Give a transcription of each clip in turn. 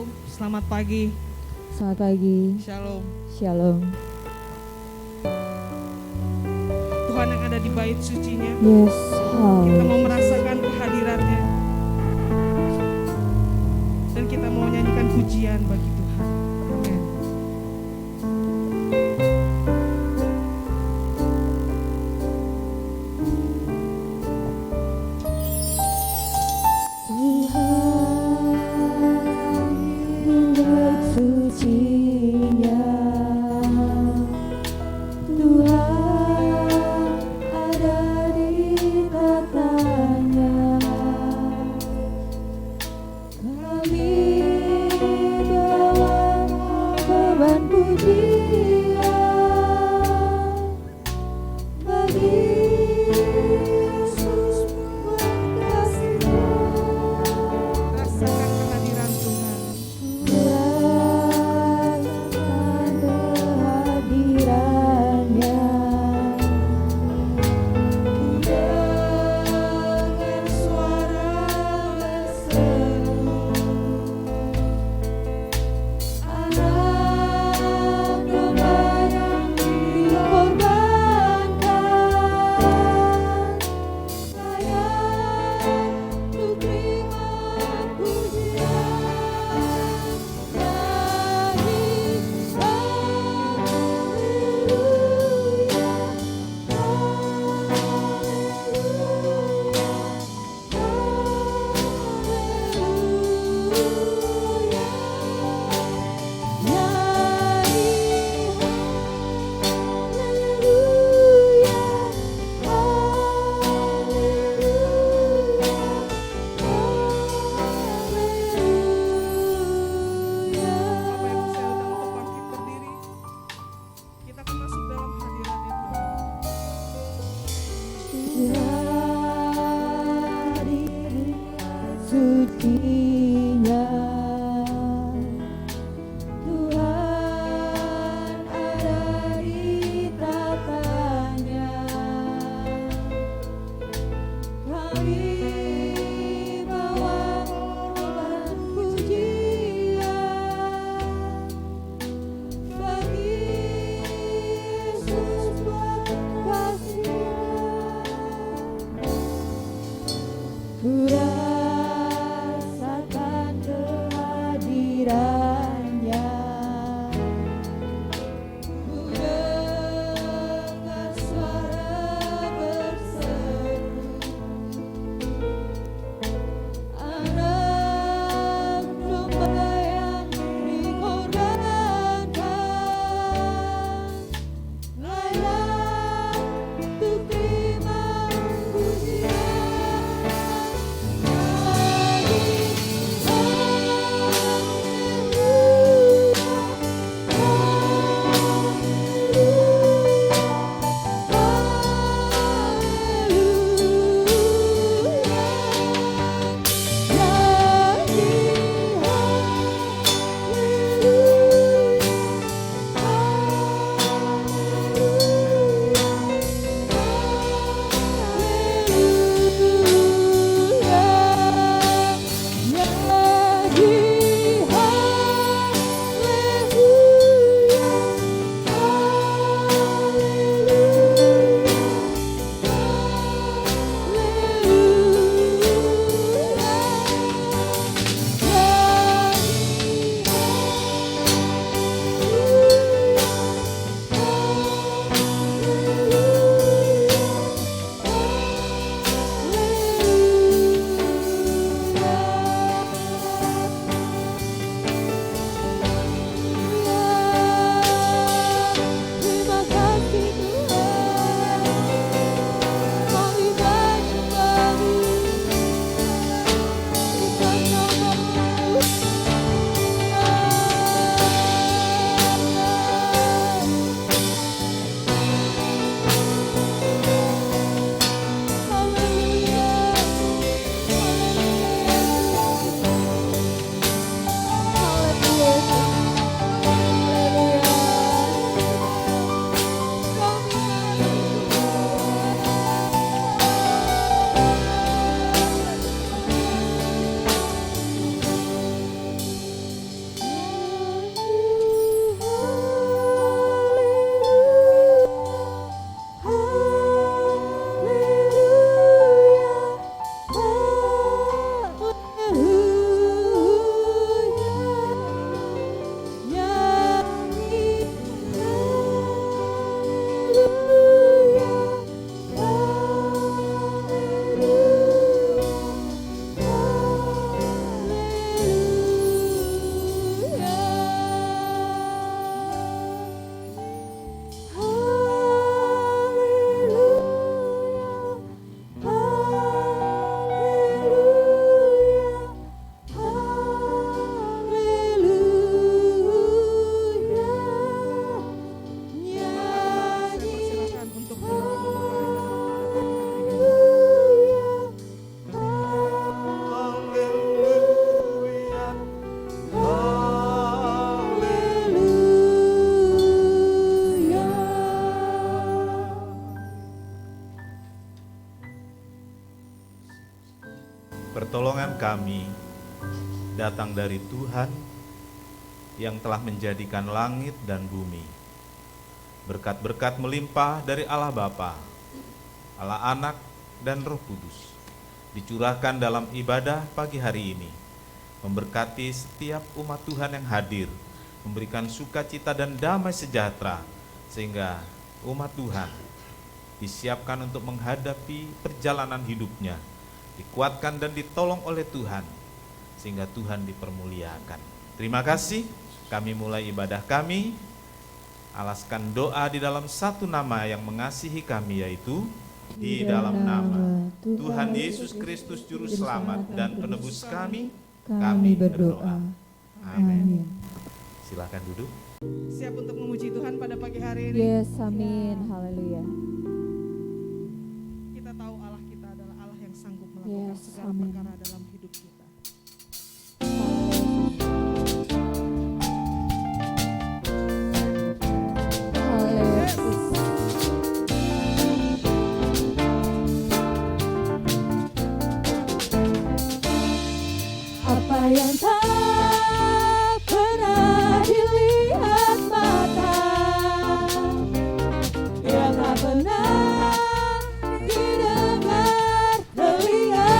Shalom, selamat pagi. Selamat pagi. Shalom. Shalom. Tuhan yang ada di bait sucinya. Yes. Kita mau merasakan kehadirannya. Dan kita mau nyanyikan pujian bagi Tuhan. Amin. Ku rasakan Pertolongan kami datang dari Tuhan yang telah menjadikan langit dan bumi. Berkat-berkat melimpah dari Allah Bapa, Allah Anak, dan Roh Kudus dicurahkan dalam ibadah pagi hari ini, memberkati setiap umat Tuhan yang hadir, memberikan sukacita dan damai sejahtera, sehingga umat Tuhan disiapkan untuk menghadapi perjalanan hidupnya, dikuatkan dan ditolong oleh Tuhan, sehingga Tuhan dipermuliakan. Terima kasih, kami mulai ibadah kami, alaskan doa di dalam satu nama yang mengasihi kami, yaitu di dalam nama Tuhan Yesus Kristus Juru Selamat dan Penebus kami berdoa. Amin. Silakan duduk. Siap untuk memuji Tuhan pada pagi hari ini? Yes, amin. Haleluya. Kita tahu Allah kita adalah Allah yang sanggup melakukan Yes, segala amin. perkara dalam hidup kita. Haleluya. Apa yang tak pernah dilihat mata, yang tak pernah didengar telinga,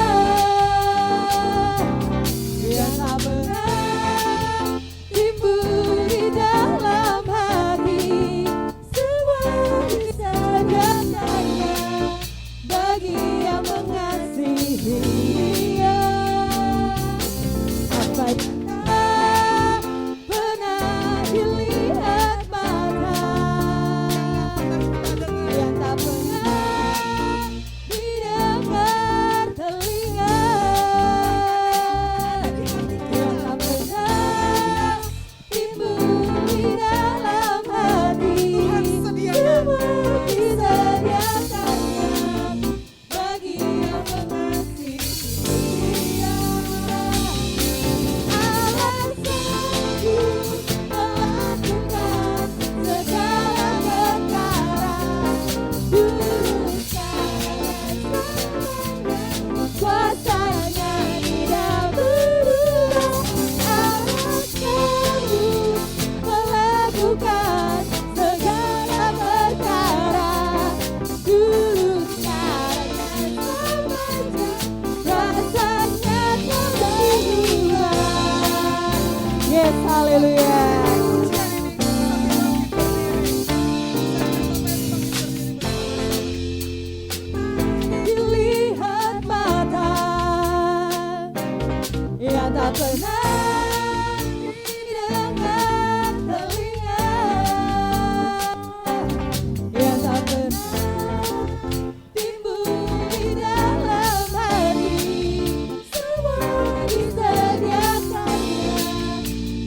yang tak pernah timbul di dalam hati, semua disediakannya bagi yang mengasihi Dia. Apa yang tak pernah dilihat mata, yang tak pernah didengar telinga, yang tak pernah timbul di dalam hati, semua disediakannya bagi yang mengasihi Dia. Yes, haleluya. Dilihat mata, yang tak pernah didengar telinga, yang tak pernah timbul di dalam hati, semua disediakannya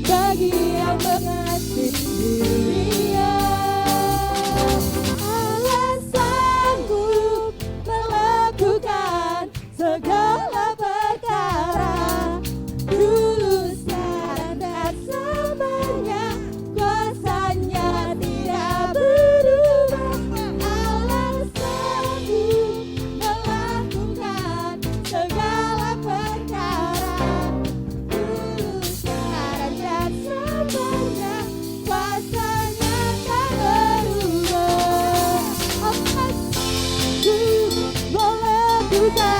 bagi yang mengasihi Dia. Allah sanggup melakukan segala perkara, dulu, sekarang, dan selamanya. Kuasanya tidak berubah. Allah sanggup melakukan segala perkara, dulu, sekarang, dan selamanya. Kuasanya tak berubah. Allah sanggup melakukan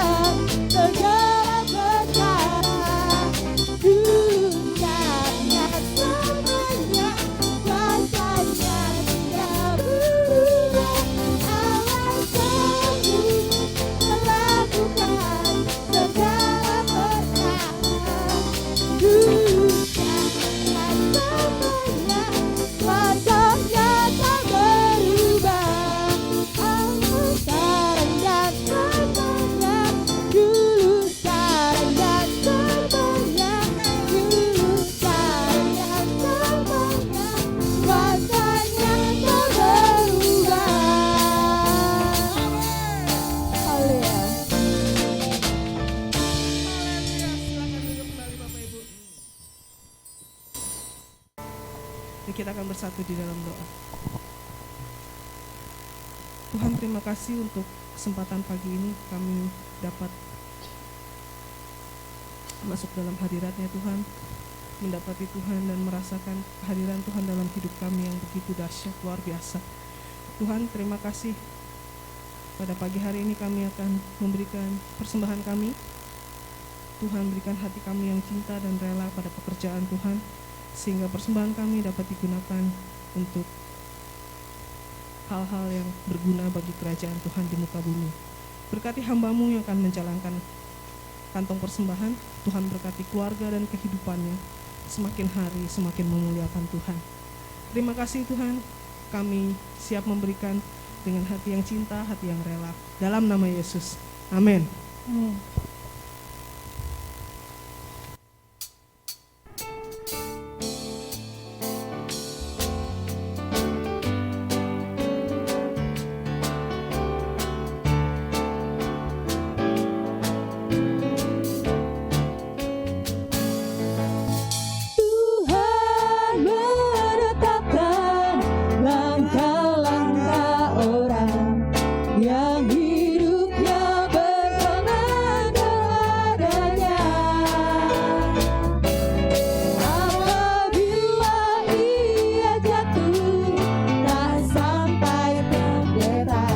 segala perkara, dulu, sekarang, dan selamanya. Kuasanya tidak berubah. Allah sanggup melakukan segala perkara, dulu, sekarang, dan selamanya. Kuasanya tak berubah. Allah sekarang dan selamanya, dulu, sekarang, dan selamanya, dulu, sekarang, dan selamanya. Kuasanya tak berubah. Haleluya. Silakan duduk kembali Bapak Ibu. Dan kita akan bersatu di dalam doa. Tuhan, terima kasih untuk kesempatan pagi ini kami dapat masuk dalam hadirat-Nya Tuhan, mendapati Tuhan dan merasakan kehadiran Tuhan dalam hidup kami yang begitu dahsyat, luar biasa. Tuhan, terima kasih. Pada pagi hari ini kami akan memberikan persembahan kami. Tuhan, berikan hati kami yang cinta dan rela pada pekerjaan Tuhan, sehingga persembahan kami dapat digunakan untuk hal-hal yang berguna bagi kerajaan Tuhan di muka bumi. Berkati hamba-Mu yang akan menjalankan kantong persembahan. Tuhan, berkati keluarga dan kehidupannya, semakin hari semakin memuliakan Tuhan. Terima kasih Tuhan, kami siap memberikan dengan hati yang cinta, hati yang rela. Dalam nama Yesus, amin. Tuhan menetapkan langkah-langkah orang yang hidupnya berkenan kepadanya. Apabila ia jatuh, tak sampai tergeletak,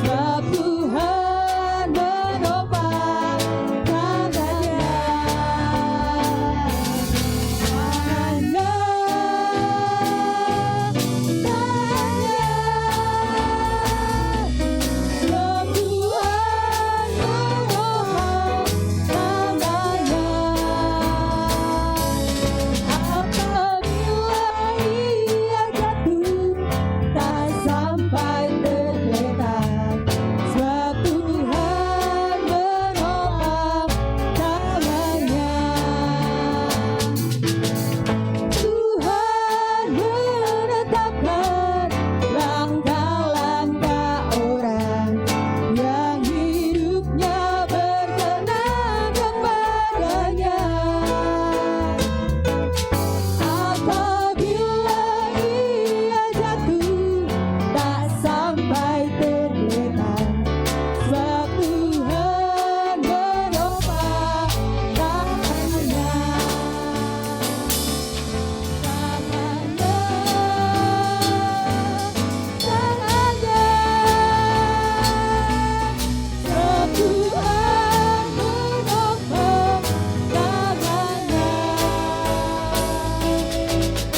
sebab Tuhan menopang tangannya. Tuhan menetapkan langkah-langkah orang yang hidupnya berkenan kepadanya. Apabila ia jatuh, tak sampai tergeletak, sebab Tuhan menopang tangannya.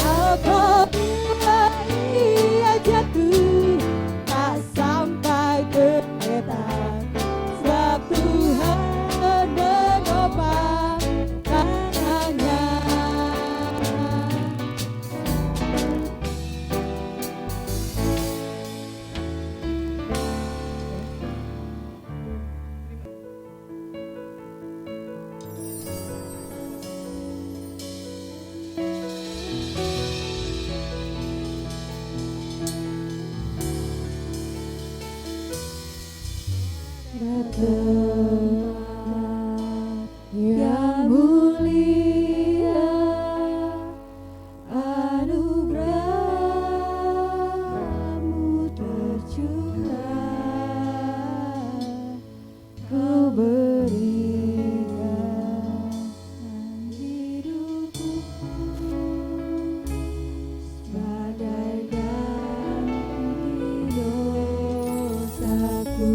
Apabila ia jatuh, tak sampai tergeletak, sebab Tuhan menopang tangannya. Yang mulia, anugerah-Mu tercurah, Kau berikan hidupku bagaikan dosaku.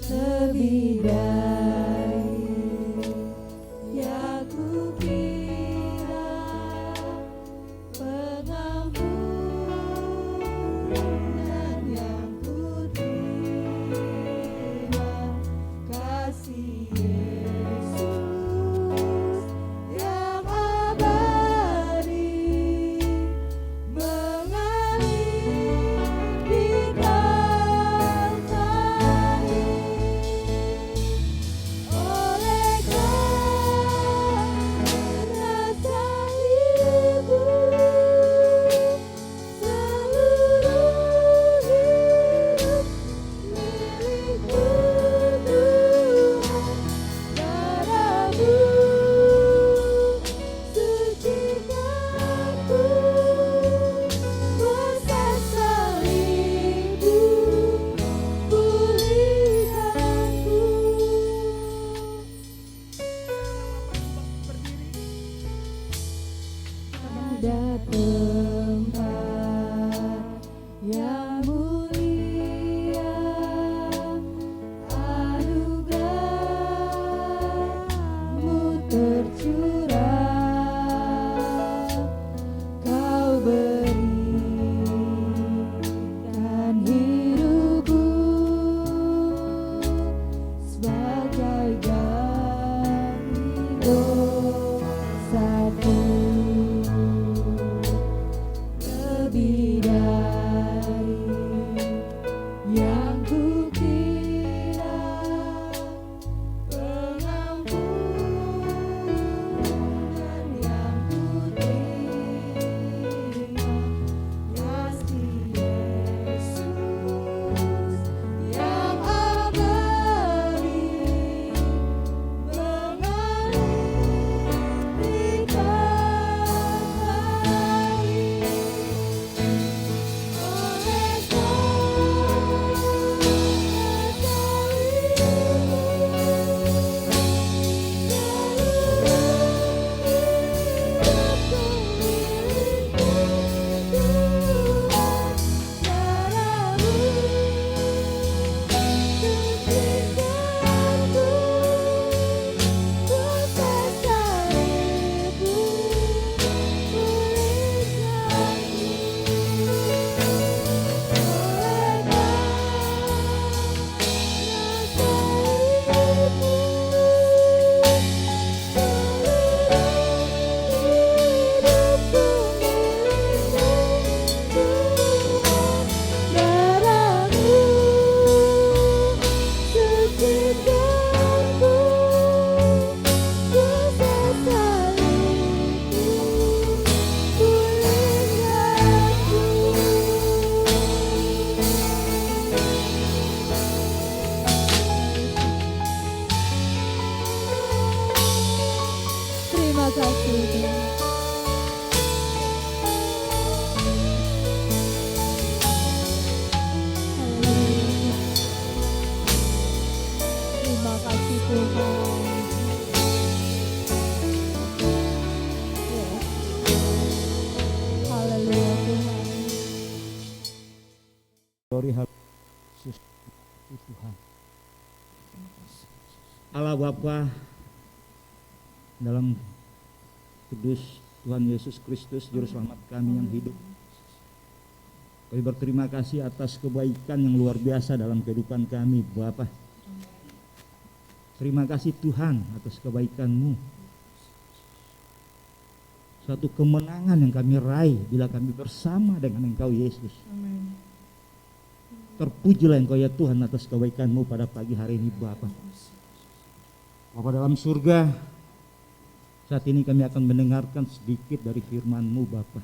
Lebih baik yang kukira, pengampunan yang kuterima, kasih Yesus yang abadi mengalir di Kalvari. Oleh karena salibmu, seluruh hidup milikmu Tuhan, tempat yang mulia, anugerah-Mu tercurah, Kau berikan hidupku sebagai ganti dosaku, lebih dari yang kukira, pengampunan yang kuterima, kasih Yesus yang abadi mengalirikan hari. Oleh terima kasih Tuhan. Haleluya. Terima kasih Tuhan. Yes. Haleluya Tuhan. Glory Yesus Tuhan. Allah Bapa dalam kudus Tuhan Yesus Kristus Juru Selamat kami yang hidup. Kami berterima kasih atas kebaikan yang luar biasa dalam kehidupan kami Bapa. Terima kasih Tuhan atas kebaikan-Mu. Suatu kemenangan yang kami raih bila kami bersama dengan Engkau Yesus. Amin. Terpujilah Engkau ya Tuhan atas kebaikan-Mu pada pagi hari ini Bapa. Bapa dalam surga, saat ini kami akan mendengarkan sedikit dari firman-Mu Bapa.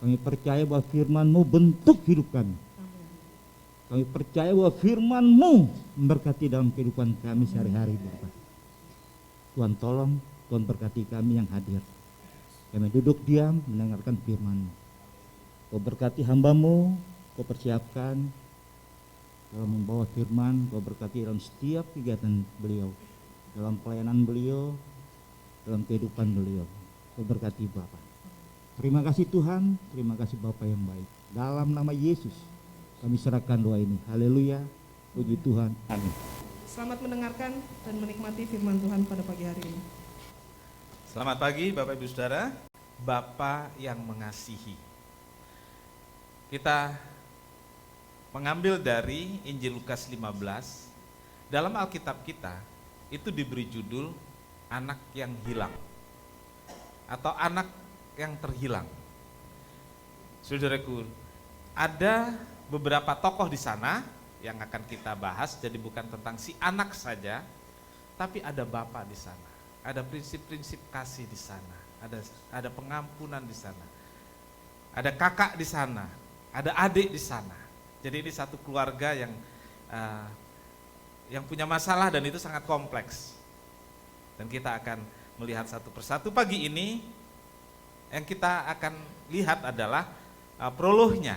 Kami percaya bahwa firman-Mu bentuk hidup kami. Kami percaya bahwa firman-Mu memberkati dalam kehidupan kami sehari-hari Bapa. Tuhan tolong, Tuhan berkati kami yang hadir. Kami duduk diam mendengarkan firman-Mu. Kau berkati hamba-Mu, Kau persiapkan dalam membawa firman, Kau berkati dalam setiap kegiatan beliau, dalam pelayanan beliau, dalam kehidupan beliau. Kau berkati Bapa. Terima kasih Tuhan, terima kasih Bapa yang baik. Dalam nama Yesus kami serahkan doa ini. Haleluya, puji Tuhan, amin. Selamat mendengarkan dan menikmati firman Tuhan pada pagi hari ini. Selamat pagi Bapak Ibu Saudara, Bapa yang mengasihi. Kita mengambil dari Injil Lukas 15. Dalam Alkitab kita itu diberi judul anak yang hilang atau anak yang terhilang. Saudaraku, ada beberapa tokoh di sana yang akan kita bahas, jadi bukan tentang si anak saja, tapi ada Bapa di sana, ada prinsip-prinsip kasih di sana, ada pengampunan di sana, ada kakak di sana, ada adik di sana. Jadi ini satu keluarga yang punya masalah dan itu sangat kompleks. Dan kita akan melihat satu persatu. Pagi ini yang kita akan lihat adalah prolognya.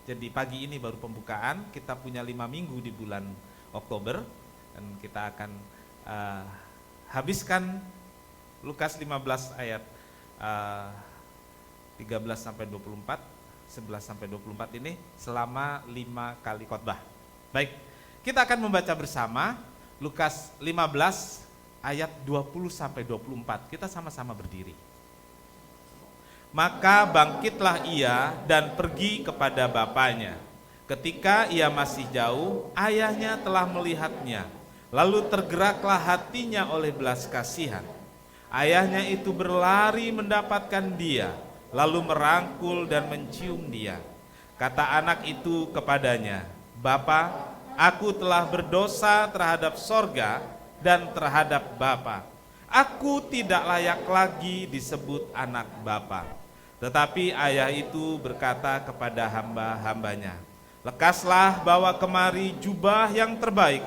Jadi pagi ini baru pembukaan, kita punya 5 minggu di bulan Oktober dan kita akan habiskan Lukas 15 ayat 13 sampai 24, 11 sampai 24 ini selama 5 kali khotbah. Baik, kita akan membaca bersama Lukas 15 ayat 20 sampai 24. Kita sama-sama berdiri. Maka bangkitlah ia dan pergi kepada bapaknya. Ketika ia masih jauh, ayahnya telah melihatnya. Lalu tergeraklah hatinya oleh belas kasihan. Ayahnya itu berlari mendapatkan dia, lalu merangkul dan mencium dia. Kata anak itu kepadanya, "Bapa, aku telah berdosa terhadap sorga dan terhadap Bapa. Aku tidak layak lagi disebut anak Bapa." Tetapi ayah itu berkata kepada hamba-hambanya, "Lekaslah bawa kemari jubah yang terbaik,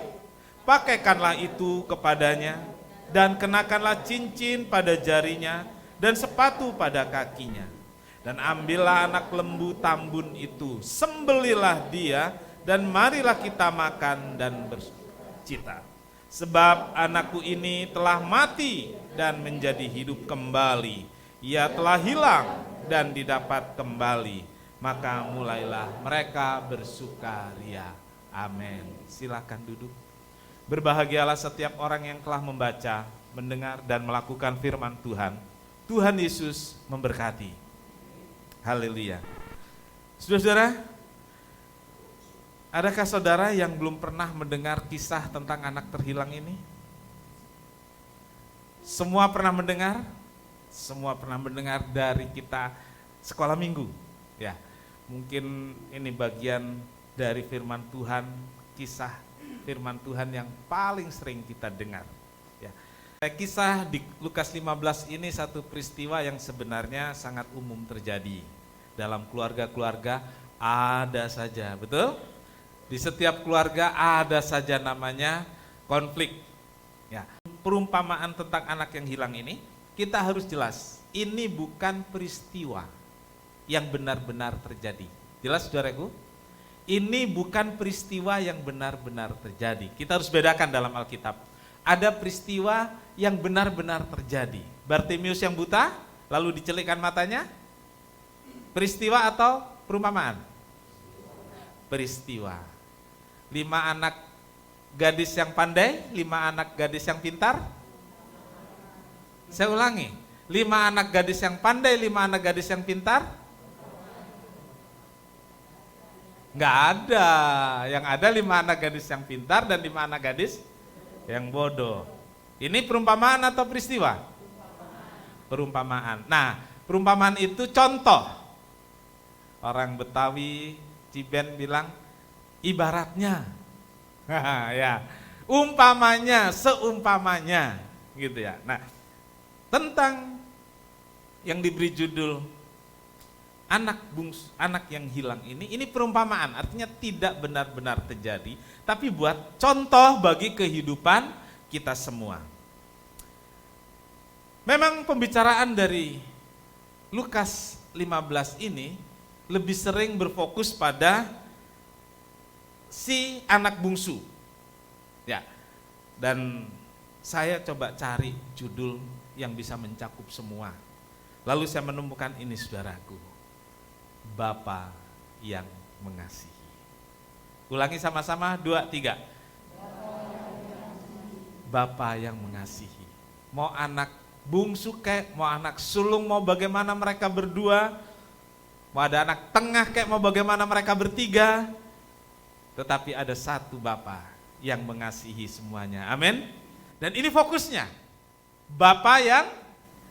pakaikanlah itu kepadanya, dan kenakanlah cincin pada jarinya, dan sepatu pada kakinya. Dan ambillah anak lembu tambun itu, sembelilah dia, dan marilah kita makan dan bercita. Sebab anakku ini telah mati dan menjadi hidup kembali. Ia telah hilang dan didapat kembali." Maka mulailah mereka bersukaria. Amin. Silakan duduk. Berbahagialah setiap orang yang telah membaca, mendengar, dan melakukan firman Tuhan. Tuhan Yesus memberkati. Haleluya. Saudara-saudara, adakah saudara yang belum pernah mendengar kisah tentang anak terhilang ini? Semua pernah mendengar? Semua pernah mendengar dari kita sekolah minggu. Ya, mungkin ini bagian dari firman Tuhan, kisah firman Tuhan yang paling sering kita dengar. Ya. Kisah di Lukas 15 ini satu peristiwa yang sebenarnya sangat umum terjadi dalam keluarga-keluarga, ada saja, betul? Di setiap keluarga ada saja namanya konflik. Ya. Perumpamaan tentang anak yang hilang ini, kita harus jelas, ini bukan peristiwa yang benar-benar terjadi. Jelas saudaraku? Ini bukan peristiwa yang benar-benar terjadi. Kita harus bedakan dalam Alkitab. Ada peristiwa yang benar-benar terjadi. Bartimius yang buta, lalu dicelikkan matanya. Peristiwa atau perumpamaan? Peristiwa. 5 anak gadis yang pandai, 5 anak gadis yang pintar. Saya ulangi, 5 anak gadis yang pandai, 5 anak gadis yang pintar. Nggak ada, yang ada 5 anak gadis yang pintar dan 5 anak gadis yang bodoh. Ini perumpamaan atau peristiwa? Perumpamaan. Nah, perumpamaan itu contoh. Orang Betawi, Ciben bilang, ibaratnya. Ya, umpamanya, seumpamanya, gitu ya. Nah, tentang yang diberi judul anak yang hilang ini perumpamaan, artinya tidak benar-benar terjadi, tapi buat contoh bagi kehidupan kita semua. Memang pembicaraan dari Lukas 15 ini lebih sering berfokus pada si anak bungsu. Ya. Dan saya coba cari judul yang bisa mencakup semua. Lalu saya menemukan ini, saudaraku. Bapa yang mengasihi. Ulangi sama-sama, 2, 3. Bapa yang mengasihi. Mau anak bungsu kek, mau anak sulung, mau bagaimana mereka berdua, mau ada anak tengah kek, mau bagaimana mereka bertiga, tetapi ada satu Bapa yang mengasihi semuanya. Amin. Dan ini fokusnya, Bapa yang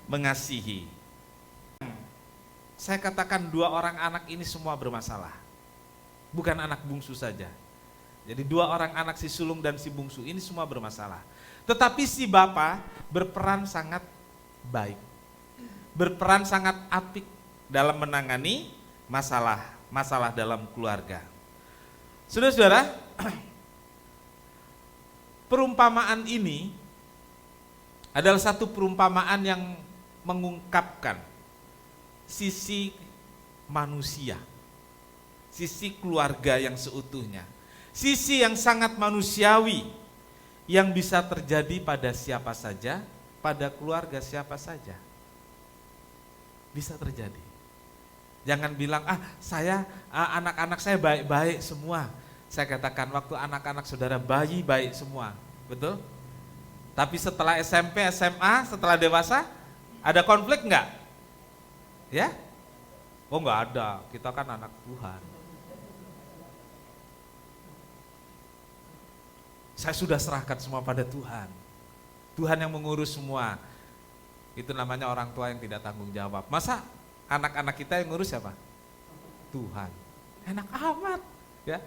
mengasihi. Saya katakan 2 orang anak ini semua bermasalah. Bukan anak bungsu saja. Jadi 2 orang anak, si sulung dan si bungsu, ini semua bermasalah. Tetapi si Bapa berperan sangat baik. Berperan sangat apik dalam menangani masalah dalam keluarga. Saudara-saudara, perumpamaan ini adalah satu perumpamaan yang mengungkapkan sisi manusia, sisi keluarga yang seutuhnya, sisi yang sangat manusiawi yang bisa terjadi pada siapa saja, pada keluarga siapa saja. Bisa terjadi. Jangan bilang, anak-anak saya baik-baik semua. Saya katakan waktu anak-anak saudara baik semua, betul? Tapi setelah SMP, SMA, setelah dewasa, ada konflik enggak? Ya? Oh enggak ada, kita kan anak Tuhan. Saya sudah serahkan semua pada Tuhan. Tuhan yang mengurus semua. Itu namanya orang tua yang tidak tanggung jawab. Masa anak-anak kita yang ngurus siapa? Tuhan. Enak amat, ya.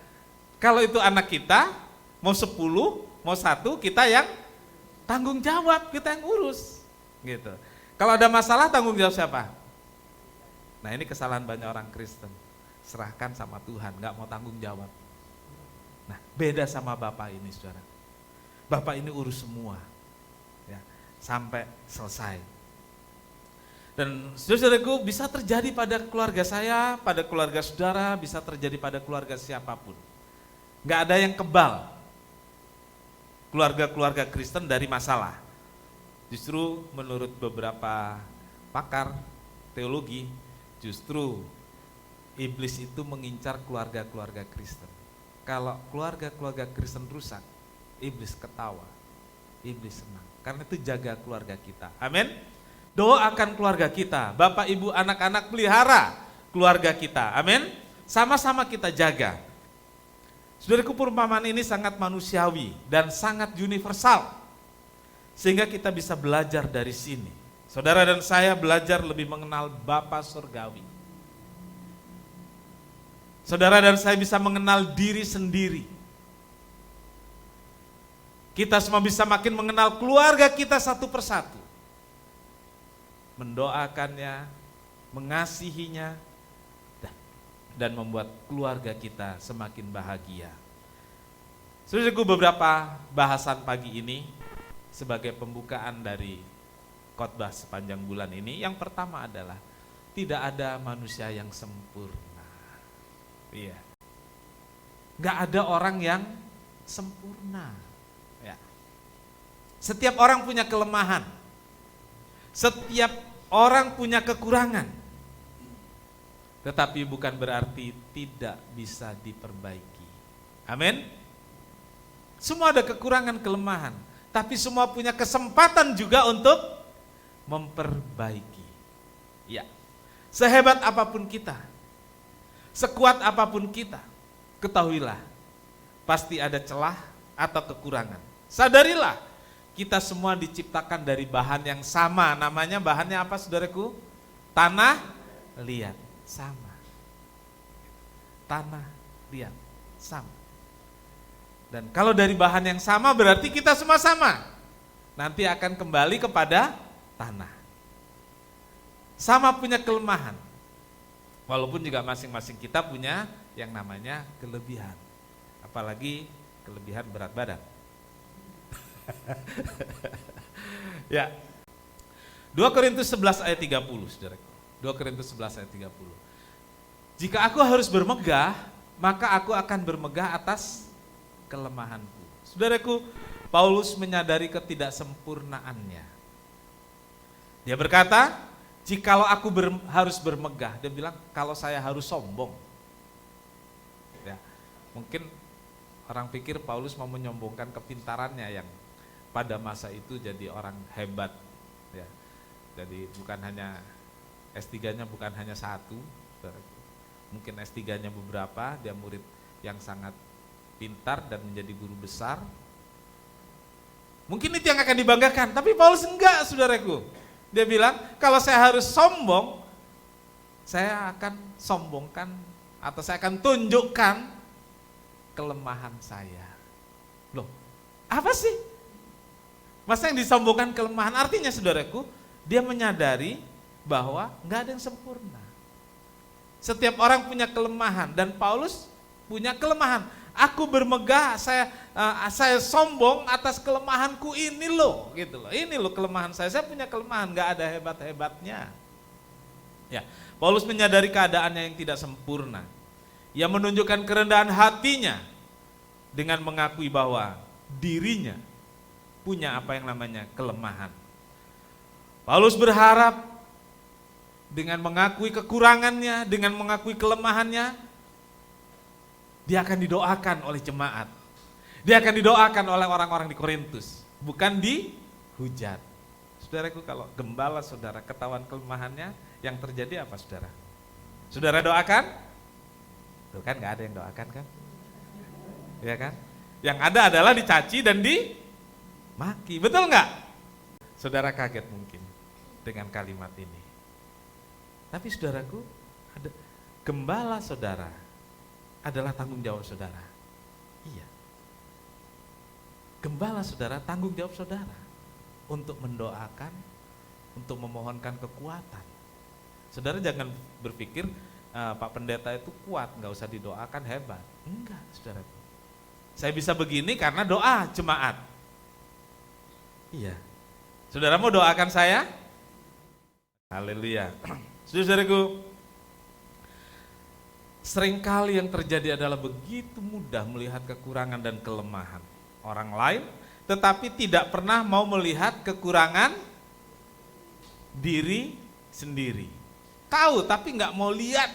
Kalau itu anak kita, mau 10, mau 1, kita yang tanggung jawab, kita yang urus. Gitu. Kalau ada masalah, tanggung jawab siapa? Nah, ini kesalahan banyak orang Kristen. Serahkan sama Tuhan, gak mau tanggung jawab. Nah, beda sama Bapak ini, saudara. Bapak ini urus semua, ya, sampai selesai. Dan saudaraku, bisa terjadi pada keluarga saya, pada keluarga saudara, bisa terjadi pada keluarga siapapun. Gak ada yang kebal keluarga-keluarga Kristen dari masalah. Justru menurut beberapa pakar teologi, justru iblis itu mengincar keluarga-keluarga Kristen. Kalau keluarga-keluarga Kristen rusak, iblis ketawa, iblis senang. Karena itu jaga keluarga kita. Amin. Doakan keluarga kita, Bapak, Ibu, anak-anak, pelihara keluarga kita. Amin. Sama-sama kita jaga. Saudaraku, perumpamaan ini sangat manusiawi dan sangat universal. Sehingga kita bisa belajar dari sini. Saudara dan saya belajar lebih mengenal Bapa Surgawi. Saudara dan saya bisa mengenal diri sendiri. Kita semua bisa makin mengenal keluarga kita satu persatu. Mendoakannya, mengasihinya, dan membuat keluarga kita semakin bahagia. Saudaraku, beberapa bahasan pagi ini sebagai pembukaan dari khotbah sepanjang bulan ini. Yang pertama adalah tidak ada manusia yang sempurna. Iya. Gak ada orang yang sempurna. Ya. Setiap orang punya kelemahan. Setiap orang punya kekurangan. Tetapi bukan berarti tidak bisa diperbaiki. Amin. Semua ada kekurangan, kelemahan, tapi semua punya kesempatan juga untuk memperbaiki. Ya. Sehebat apapun kita, sekuat apapun kita, ketahuilah pasti ada celah atau kekurangan. Sadarilah, kita semua diciptakan dari bahan yang sama. Namanya bahannya apa, saudaraku? Tanah liat. Sama. Tanah liat. Sama. Dan kalau dari bahan yang sama berarti kita semua sama. Nanti akan kembali kepada tanah. Sama punya kelemahan. Walaupun juga masing-masing kita punya yang namanya kelebihan. Apalagi kelebihan berat badan. Ya. 2 Korintus 11 ayat 30, saudaraku. 2 Korintus 11 ayat 30. Jika aku harus bermegah, maka aku akan bermegah atas kelemahanku. Saudaraku, Paulus menyadari ketidaksempurnaannya. Dia berkata, jikalau aku harus bermegah, dia bilang kalau saya harus sombong. Ya, mungkin orang pikir Paulus mau menyombongkan kepintarannya yang pada masa itu jadi orang hebat. Ya, jadi bukan hanya S3-nya bukan hanya 1, mungkin S3-nya beberapa, dia murid yang sangat pintar dan menjadi guru besar. Mungkin itu yang akan dibanggakan, tapi Paulus enggak, saudaraku. Dia bilang, kalau saya harus sombong, saya akan sombongkan atau saya akan tunjukkan kelemahan saya. Loh, apa sih? Masa yang disombongkan kelemahan? Artinya, saudaraku, dia menyadari bahwa enggak ada yang sempurna. Setiap orang punya kelemahan dan Paulus punya kelemahan. Aku bermegah, saya sombong atas kelemahanku ini loh, gitu loh. Ini loh kelemahan saya punya kelemahan, enggak ada hebat-hebatnya. Ya, Paulus menyadari keadaannya yang tidak sempurna. Ia menunjukkan kerendahan hatinya dengan mengakui bahwa dirinya punya apa yang namanya kelemahan. Paulus berharap dengan mengakui kekurangannya, dengan mengakui kelemahannya, dia akan didoakan oleh jemaat. Dia akan didoakan oleh orang-orang di Korintus, bukan dihujat. Saudaraku, kalau gembala saudara ketahuan kelemahannya, yang terjadi apa saudara? Saudara doakan? Tuh kan gak ada yang doakan kan? Ya kan? Yang ada adalah dicaci dan dimaki, betul nggak? Saudara kaget mungkin dengan kalimat ini. Tapi saudaraku, ada gembala saudara adalah tanggung jawab saudara. Iya. Gembala saudara tanggung jawab saudara untuk mendoakan, untuk memohonkan kekuatan. Saudara jangan berpikir Pak Pendeta itu kuat, nggak usah didoakan, hebat. Enggak, saudaraku. Saya bisa begini karena doa jemaat. Iya. Saudara mau doakan saya? Haleluya. Saudaraku, seringkali yang terjadi adalah begitu mudah melihat kekurangan dan kelemahan orang lain, tetapi tidak pernah mau melihat kekurangan diri sendiri. Tahu tapi nggak mau lihat,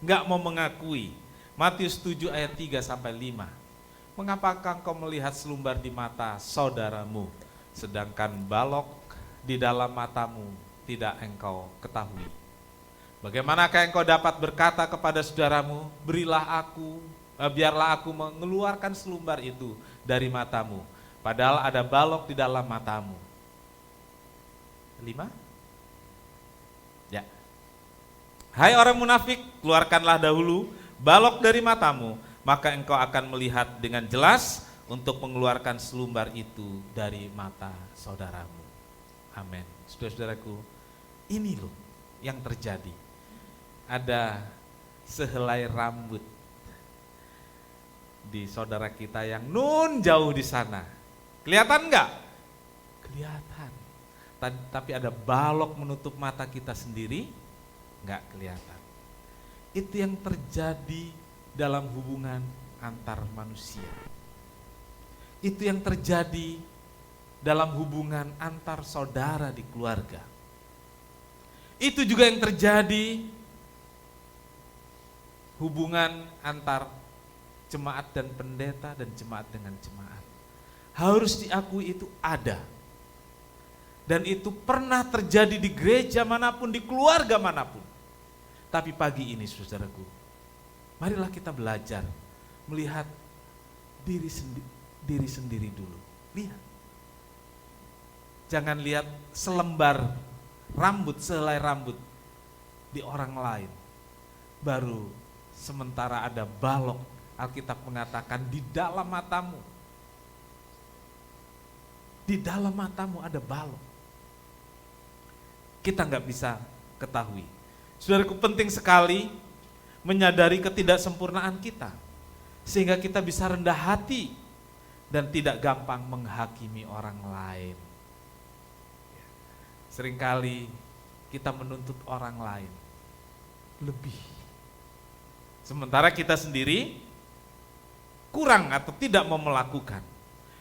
nggak mau mengakui. Matius 7 ayat 3 sampai 5. Mengapakah engkau melihat selumbar di mata saudaramu, sedangkan balok di dalam matamu tidak engkau ketahui? Bagaimanakah engkau dapat berkata kepada saudaramu, biarlah aku mengeluarkan selumbar itu dari matamu, padahal ada balok di dalam matamu. 5? Ya. Hai orang munafik, keluarkanlah dahulu balok dari matamu, maka engkau akan melihat dengan jelas untuk mengeluarkan selumbar itu dari mata saudaramu. Amin. Saudara-saudaraku, ini loh yang terjadi. Ada sehelai rambut di saudara kita yang nun jauh di sana. Kelihatan enggak? Kelihatan. Tapi ada balok menutup mata kita sendiri, enggak kelihatan. Itu yang terjadi dalam hubungan antar manusia. Itu yang terjadi dalam hubungan antar saudara di keluarga. Itu juga yang terjadi hubungan antar jemaat dan pendeta dan jemaat dengan jemaat. Harus diakui itu ada. Dan itu pernah terjadi di gereja manapun, di keluarga manapun. Tapi pagi ini saudaraku, marilah kita belajar melihat diri sendiri dulu. Lihat. Jangan lihat selembar rambut, sehelai rambut di orang lain. Baru sementara ada balok, Alkitab mengatakan di dalam matamu. Di dalam matamu ada balok. Kita nggak bisa ketahui. Saudaraku, penting sekali menyadari ketidaksempurnaan kita, sehingga kita bisa rendah hati dan tidak gampang menghakimi orang lain. Seringkali kita menuntut orang lain lebih, sementara kita sendiri kurang atau tidak mau melakukan.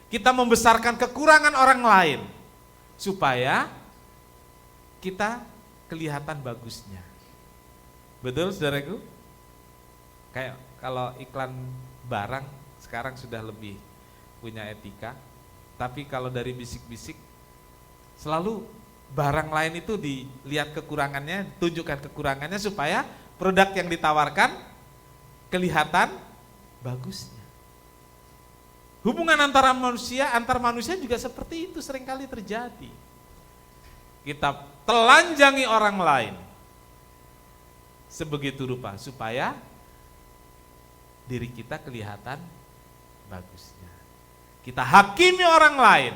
Kita membesarkan kekurangan orang lain supaya kita kelihatan bagusnya. Betul saudaraku? Kayak kalau iklan barang sekarang sudah lebih punya etika, tapi kalau dari bisik-bisik selalu barang lain itu dilihat kekurangannya, tunjukkan kekurangannya supaya produk yang ditawarkan kelihatan bagusnya. Hubungan antar manusia juga seperti itu seringkali terjadi. Kita telanjangi orang lain sebegitu rupa supaya diri kita kelihatan bagusnya. Kita hakimi orang lain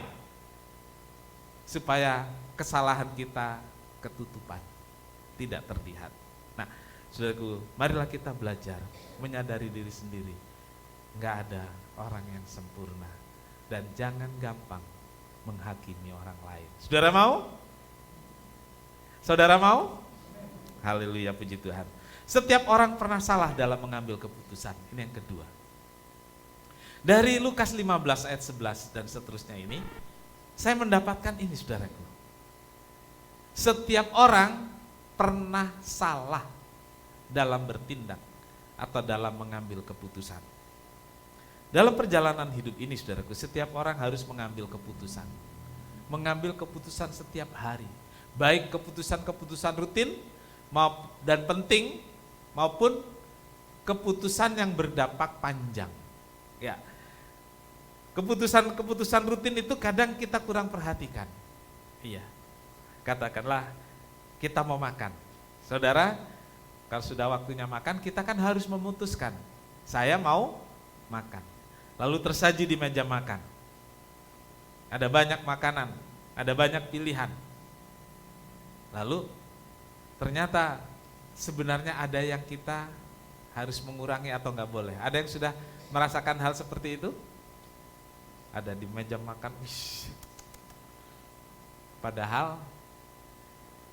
supaya kesalahan kita ketutupan, tidak terlihat. Nah, saudaraku, marilah kita belajar menyadari diri sendiri. Enggak ada orang yang sempurna dan jangan gampang menghakimi orang lain. Saudara mau? Saudara mau? Haleluya, puji Tuhan. Setiap orang pernah salah dalam mengambil keputusan. Ini yang kedua. Dari Lukas 15 ayat 11 dan seterusnya ini, saya mendapatkan ini saudaraku. Setiap orang pernah salah dalam bertindak atau dalam mengambil keputusan. Dalam perjalanan hidup ini saudaraku, setiap orang harus mengambil keputusan. Mengambil keputusan setiap hari. Baik keputusan-keputusan rutin dan penting maupun keputusan yang berdampak panjang. Ya. Keputusan-keputusan rutin itu kadang kita kurang perhatikan. Iya. Katakanlah kita mau makan. Saudara, kalau sudah waktunya makan, kita kan harus memutuskan. Saya mau makan. Lalu tersaji di meja makan. Ada banyak makanan, ada banyak pilihan. Lalu ternyata sebenarnya ada yang kita harus mengurangi atau enggak boleh. Ada yang sudah merasakan hal seperti itu? Ada di meja makan, padahal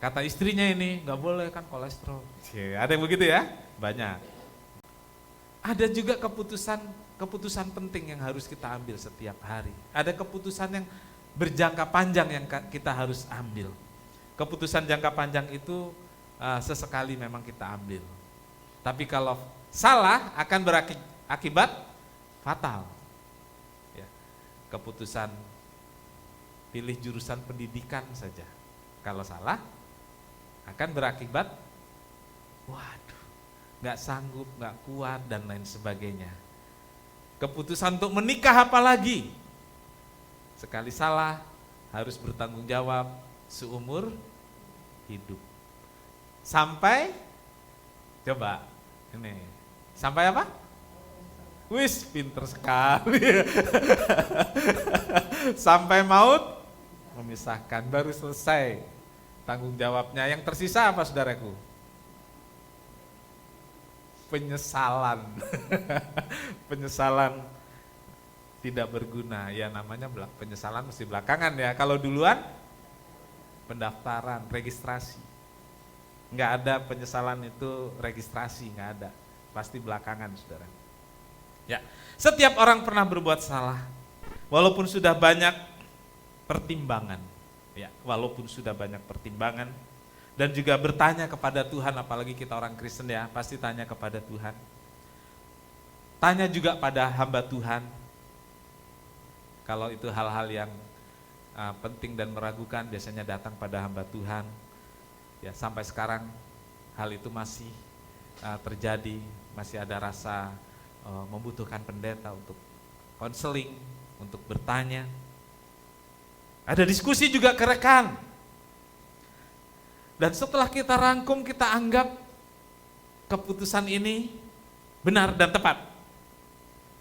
kata istrinya ini enggak boleh kan kolesterol. Ada yang begitu ya? Banyak. Ada juga keputusan penting yang harus kita ambil setiap hari. Ada keputusan yang berjangka panjang yang kita harus ambil. Keputusan jangka panjang itu sesekali memang kita ambil. Tapi kalau salah akan berakibat fatal. Ya. Keputusan pilih jurusan pendidikan saja. Kalau salah akan berakibat waduh, nggak sanggup, nggak kuat dan lain sebagainya. Keputusan untuk menikah apalagi, sekali salah harus bertanggung jawab seumur hidup. Sampai, coba ini, sampai apa? Wis, pinter sekali. Sampai maut memisahkan, baru selesai tanggung jawabnya. Yang tersisa apa saudaraku? Penyesalan. Penyesalan tidak berguna. Ya namanya penyesalan mesti belakangan ya. Kalau duluan pendaftaran, registrasi. Enggak ada penyesalan itu registrasi, enggak ada. Pasti belakangan saudara. Ya, setiap orang pernah berbuat salah. Walaupun sudah banyak pertimbangan. Ya, walaupun sudah banyak pertimbangan. Dan juga bertanya kepada Tuhan, apalagi kita orang Kristen ya, pasti tanya kepada Tuhan. Tanya juga pada hamba Tuhan, kalau itu hal-hal yang penting dan meragukan, biasanya datang pada hamba Tuhan. Ya, sampai sekarang hal itu masih terjadi, masih ada rasa membutuhkan pendeta untuk konseling, untuk bertanya. Ada diskusi juga ke rekan. Dan setelah kita rangkum, kita anggap keputusan ini benar dan tepat.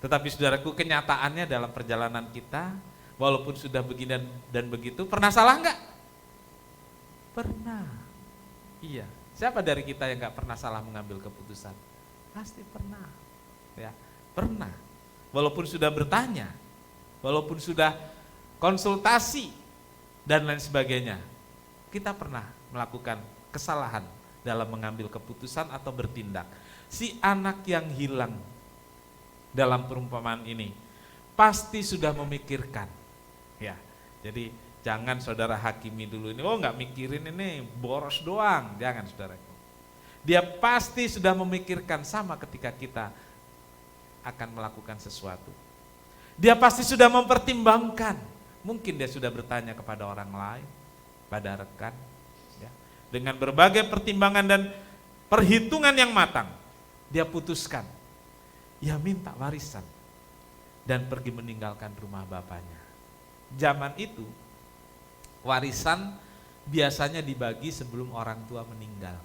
Tetapi saudaraku, kenyataannya dalam perjalanan kita, walaupun sudah begini dan begitu, pernah salah enggak? Pernah. Iya. Siapa dari kita yang enggak pernah salah mengambil keputusan? Pasti pernah. Ya, pernah. Walaupun sudah bertanya, walaupun sudah konsultasi dan lain sebagainya, kita pernah melakukan kesalahan dalam mengambil keputusan atau bertindak. Si anak yang hilang dalam perumpamaan ini pasti sudah memikirkan. Ya, jadi jangan saudara hakimi dulu ini. Oh, nggak mikirin ini, boros doang. Jangan saudaraku. Dia pasti sudah memikirkan sama ketika kita akan melakukan sesuatu. Dia pasti sudah mempertimbangkan. Mungkin dia sudah bertanya kepada orang lain, pada rekan. Dengan berbagai pertimbangan dan perhitungan yang matang, dia putuskan, ya minta warisan dan pergi meninggalkan rumah bapaknya. Zaman itu, warisan biasanya dibagi sebelum orang tua meninggal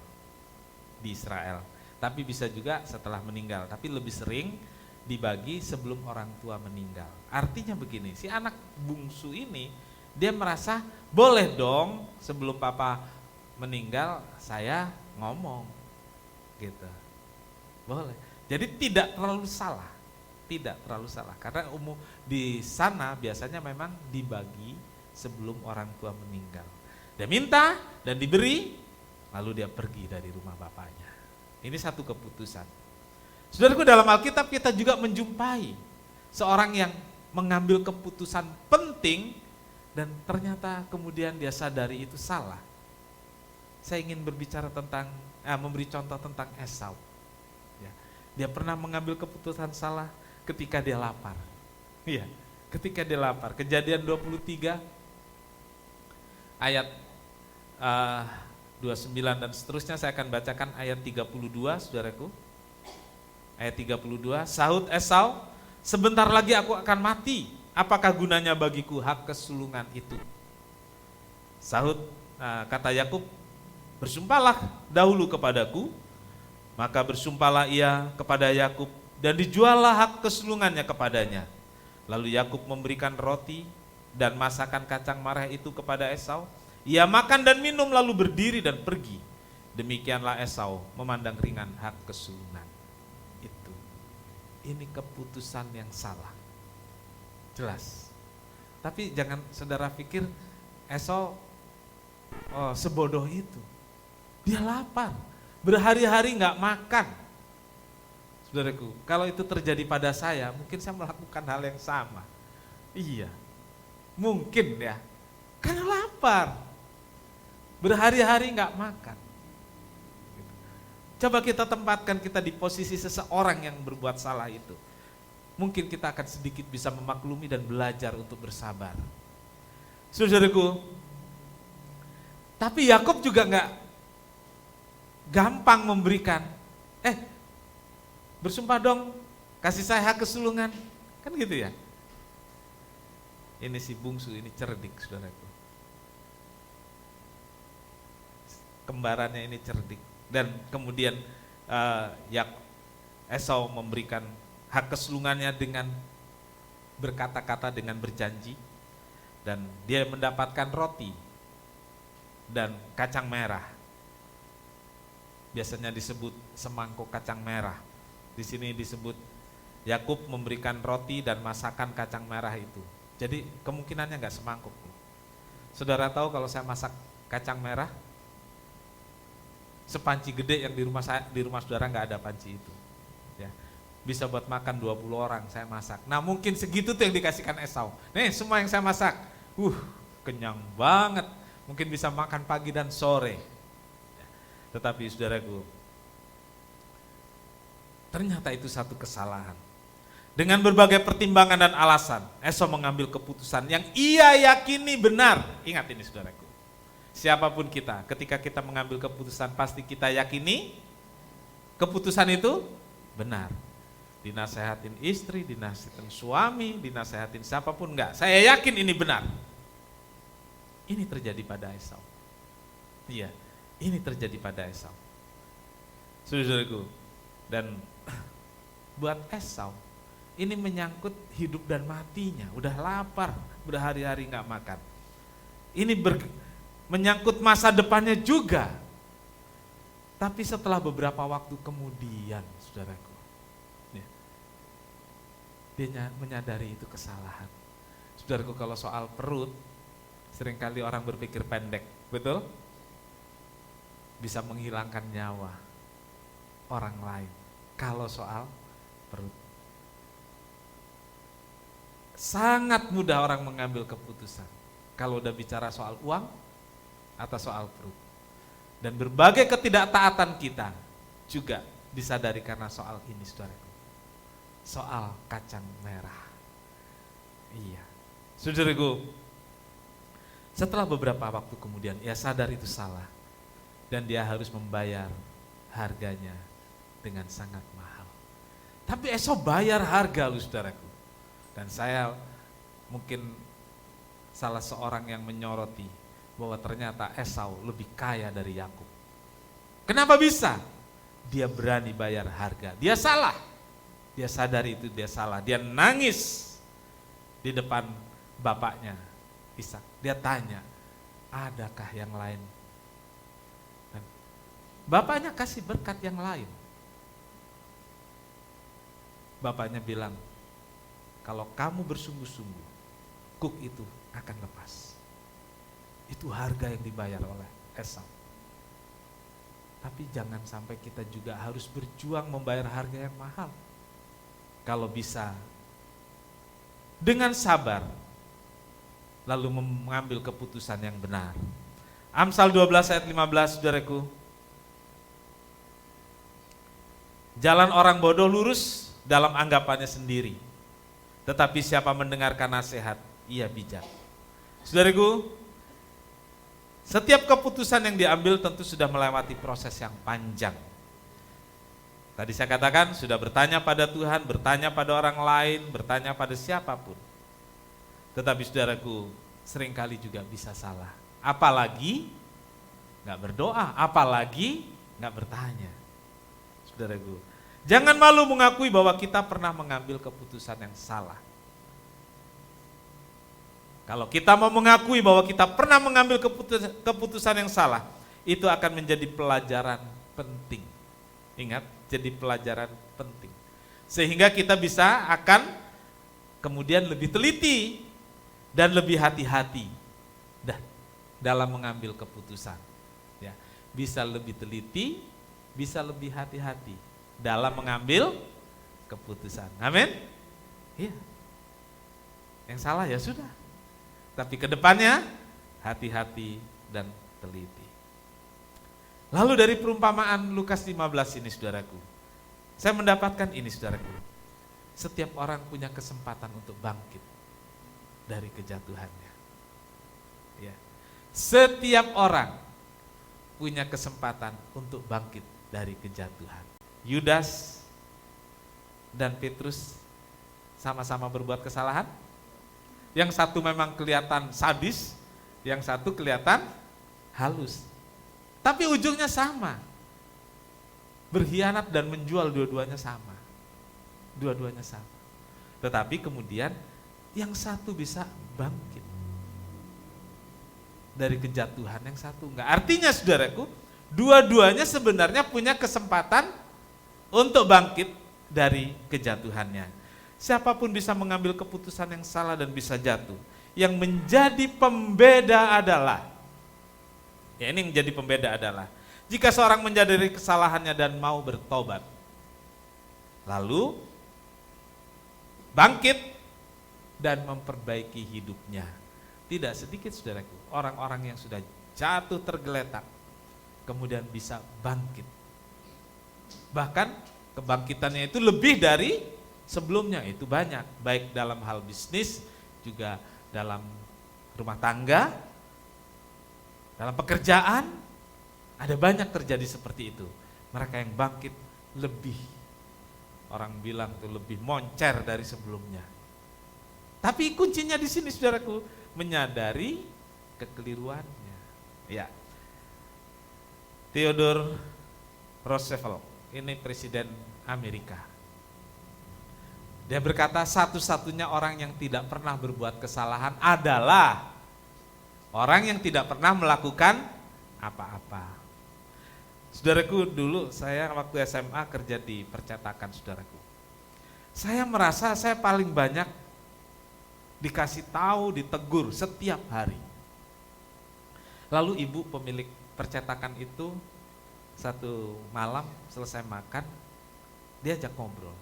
di Israel. Tapi bisa juga setelah meninggal, tapi lebih sering dibagi sebelum orang tua meninggal. Artinya begini, si anak bungsu ini, dia merasa boleh dong sebelum papa meninggal saya ngomong gitu, boleh. Jadi tidak terlalu salah, karena umum di sana biasanya memang dibagi sebelum orang tua meninggal. Dia minta dan diberi, lalu dia pergi dari rumah bapaknya. Ini satu keputusan. Saudaraku, dalam Alkitab kita juga menjumpai seorang yang mengambil keputusan penting dan ternyata kemudian dia sadari itu salah. saya ingin berbicara tentang, memberi contoh tentang Esau. Ya. Dia pernah mengambil keputusan salah ketika dia lapar. Iya, ketika dia lapar. Kejadian 23 ayat 29 dan seterusnya, saya akan bacakan ayat 32, saudaraku. Ayat 32, sahut Esau, sebentar lagi aku akan mati, apakah gunanya bagiku hak kesulungan itu? Sahut, kata Yakub, bersumpahlah dahulu kepadaku. Maka bersumpahlah ia kepada Yakub, dan dijuallah hak kesulungannya kepadanya. Lalu Yakub memberikan roti dan masakan kacang merah itu kepada Esau. Ia makan dan minum lalu berdiri dan pergi. Demikianlah Esau memandang ringan hak kesulungan itu. Ini keputusan yang salah. Jelas. Tapi jangan saudara pikir Esau sebodoh itu. Dia lapar, berhari-hari nggak makan. Saudaraku, kalau itu terjadi pada saya, mungkin saya melakukan hal yang sama. Iya, mungkin ya, karena lapar, berhari-hari nggak makan. Coba kita tempatkan kita di posisi seseorang yang berbuat salah itu. Mungkin kita akan sedikit bisa memaklumi dan belajar untuk bersabar. Saudaraku, tapi Yakub juga nggak gampang memberikan, bersumpah dong, kasih saya hak kesulungan, kan gitu ya. Ini si bungsu ini cerdik, saudaraku. Kembarannya ini cerdik, dan kemudian Esau memberikan hak kesulungannya dengan berkata-kata, dengan berjanji, dan dia mendapatkan roti dan kacang merah. Biasanya disebut semangkuk kacang merah. Di sini disebut Yakub memberikan roti dan masakan kacang merah itu. Jadi kemungkinannya nggak semangkuk. Saudara tahu kalau saya masak kacang merah, sepanci gede yang di rumah saudara nggak ada panci itu. Ya, bisa buat makan 20 orang saya masak. Nah mungkin segitu tuh yang dikasihkan Esau. Nih semua yang saya masak, kenyang banget. Mungkin bisa makan pagi dan sore. Ya, tetapi saudaraku, ternyata itu satu kesalahan. Dengan berbagai pertimbangan dan alasan, Esau mengambil keputusan yang ia yakini benar. Ingat ini saudaraku, siapapun kita, ketika kita mengambil keputusan pasti kita yakini keputusan itu benar. Dinasehatin istri, dinasehatin suami, dinasehatin siapapun, enggak, saya yakin ini benar. Ini terjadi pada Esau. Iya, ini terjadi pada Esau. Saudaraku, dan buat Esau ini menyangkut hidup dan matinya. Udah lapar, berhari-hari nggak makan. Ini menyangkut masa depannya juga. Tapi setelah beberapa waktu kemudian, saudaraku, ya, dia menyadari itu kesalahan. Saudaraku, kalau soal perut, seringkali orang berpikir pendek, betul? Bisa menghilangkan nyawa orang lain. Kalau soal perut, sangat mudah orang mengambil keputusan kalau udah bicara soal uang atau soal perut. Dan berbagai ketidaktaatan kita juga disadari karena soal ini, saudaraku. Soal kacang merah. Iya, saudaraku, setelah beberapa waktu kemudian ia sadar itu salah dan dia harus membayar harganya dengan sangat mahal. Tapi Esau bayar harga, loh saudaraku. Dan saya mungkin salah seorang yang menyoroti bahwa ternyata Esau lebih kaya dari Yakub. Kenapa bisa? Dia berani bayar harga. Dia salah. Dia sadari itu dia salah. Dia nangis di depan bapaknya Ishak. Dia tanya, adakah yang lain? Dan bapaknya kasih berkat yang lain. Bapaknya bilang, kalau kamu bersungguh-sungguh, kuk itu akan lepas. Itu harga yang dibayar oleh Esau. Tapi jangan sampai kita juga harus berjuang membayar harga yang mahal. Kalau bisa, dengan sabar, lalu mengambil keputusan yang benar. Amsal 12 ayat 15, saudaraku. Jalan orang bodoh lurus dalam anggapannya sendiri, tetapi siapa mendengarkan nasihat, ia bijak. Saudaraku, setiap keputusan yang diambil tentu sudah melewati proses yang panjang. Tadi saya katakan sudah bertanya pada Tuhan, bertanya pada orang lain, bertanya pada siapapun. Tetapi saudaraku, seringkali juga bisa salah. Apalagi nggak berdoa, apalagi nggak bertanya. Saudaraku, jangan malu mengakui bahwa kita pernah mengambil keputusan yang salah. Kalau kita mau mengakui bahwa kita pernah mengambil keputusan yang salah, itu akan menjadi pelajaran penting. Ingat, jadi pelajaran penting. Sehingga kita bisa akan kemudian lebih teliti dan lebih hati-hati dalam mengambil keputusan. Ya, bisa lebih teliti, bisa lebih hati-hati dalam mengambil keputusan. Amin? Iya. Yang salah ya sudah. Tapi ke depannya hati-hati dan teliti. Lalu dari perumpamaan Lukas 15 ini, saudaraku, saya mendapatkan ini, saudaraku. Setiap orang punya kesempatan untuk bangkit dari kejatuhannya. Ya. Setiap orang punya kesempatan untuk bangkit dari kejatuhan. Yudas dan Petrus sama-sama berbuat kesalahan. Yang satu memang kelihatan sadis, yang satu kelihatan halus. Tapi ujungnya sama. Berkhianat dan menjual dua-duanya sama. Dua-duanya sama. Tetapi kemudian yang satu bisa bangkit dari kejatuhan, yang satu enggak. Artinya saudaraku, dua-duanya sebenarnya punya kesempatan untuk bangkit dari kejatuhannya. Siapapun bisa mengambil keputusan yang salah dan bisa jatuh. Yang menjadi pembeda adalah, ya ini yang menjadi pembeda adalah, jika seorang menyadari kesalahannya dan mau bertobat, lalu bangkit dan memperbaiki hidupnya. Tidak sedikit saudaraku, orang-orang yang sudah jatuh tergeletak, kemudian bisa bangkit. Bahkan kebangkitannya itu lebih dari sebelumnya, itu banyak, baik dalam hal bisnis, juga dalam rumah tangga, dalam pekerjaan, ada banyak terjadi seperti itu. Mereka yang bangkit lebih, orang bilang itu lebih moncer dari sebelumnya. Tapi kuncinya di sini saudaraku, menyadari kekeliruannya. Ya. Theodore Roosevelt, ini presiden Amerika. Dia berkata, satu-satunya orang yang tidak pernah berbuat kesalahan adalah orang yang tidak pernah melakukan apa-apa. Saudaraku, dulu saya waktu SMA kerja di percetakan, saudaraku. Saya merasa saya paling banyak dikasih tahu, ditegur setiap hari. Lalu ibu pemilik percetakan itu satu malam selesai makan, dia ajak ngobrol.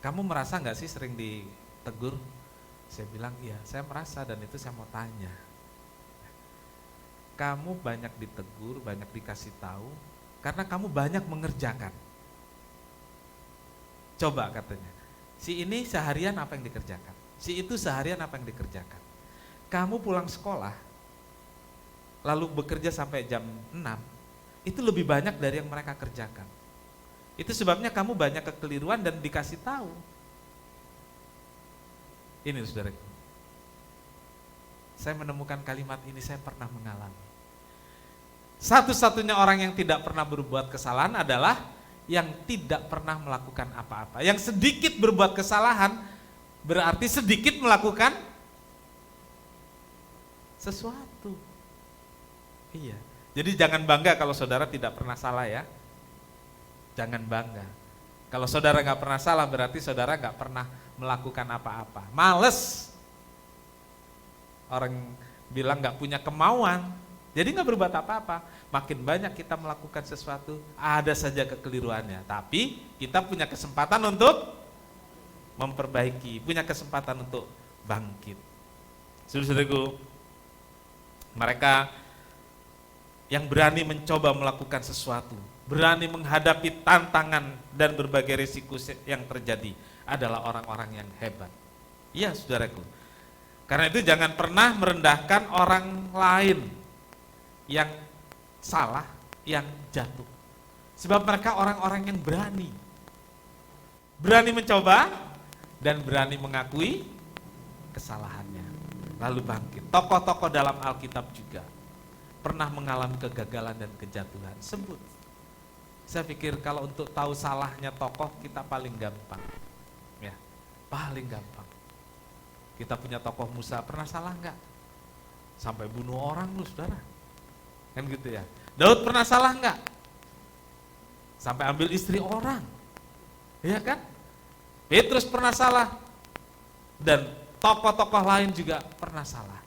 Kamu merasa nggak sih sering ditegur? Saya bilang iya, saya merasa, dan itu saya mau tanya. Kamu banyak ditegur, banyak dikasih tahu, karena kamu banyak mengerjakan. Coba katanya, si ini seharian apa yang dikerjakan? Si itu seharian apa yang dikerjakan? Kamu pulang sekolah, lalu bekerja sampai jam 6, itu lebih banyak dari yang mereka kerjakan. Itu sebabnya kamu banyak kekeliruan dan dikasih tahu. Ini saudaraku, saya menemukan kalimat ini, saya pernah mengalami. Satu-satunya orang yang tidak pernah berbuat kesalahan adalah yang tidak pernah melakukan apa-apa. Yang sedikit berbuat kesalahan berarti sedikit melakukan sesuatu. Iya. Jadi jangan bangga kalau saudara tidak pernah salah ya. Jangan bangga. Kalau saudara nggak pernah salah berarti saudara nggak pernah melakukan apa-apa. Males. Orang bilang nggak punya kemauan, jadi nggak berbuat apa-apa. Makin banyak kita melakukan sesuatu, ada saja kekeliruannya. Tapi kita punya kesempatan untuk memperbaiki, punya kesempatan untuk bangkit. Saudara-saudaraku, Mereka yang berani mencoba melakukan sesuatu, berani menghadapi tantangan dan berbagai risiko yang terjadi adalah orang-orang yang hebat. Iya, saudaraku. Karena itu jangan pernah merendahkan orang lain yang salah, yang jatuh. Sebab mereka orang-orang yang berani. Berani mencoba dan berani mengakui kesalahannya, lalu bangkit. Tokoh-tokoh dalam Alkitab juga pernah mengalami kegagalan dan kejatuhan. Sebut. Saya pikir kalau untuk tahu salahnya tokoh kita paling gampang. Ya, paling gampang. Kita punya tokoh Musa, pernah salah enggak? Sampai bunuh orang lu, saudara. Kan gitu ya. Daud pernah salah enggak? Sampai ambil istri orang. Iya kan? Petrus pernah salah. Dan tokoh-tokoh lain juga pernah salah.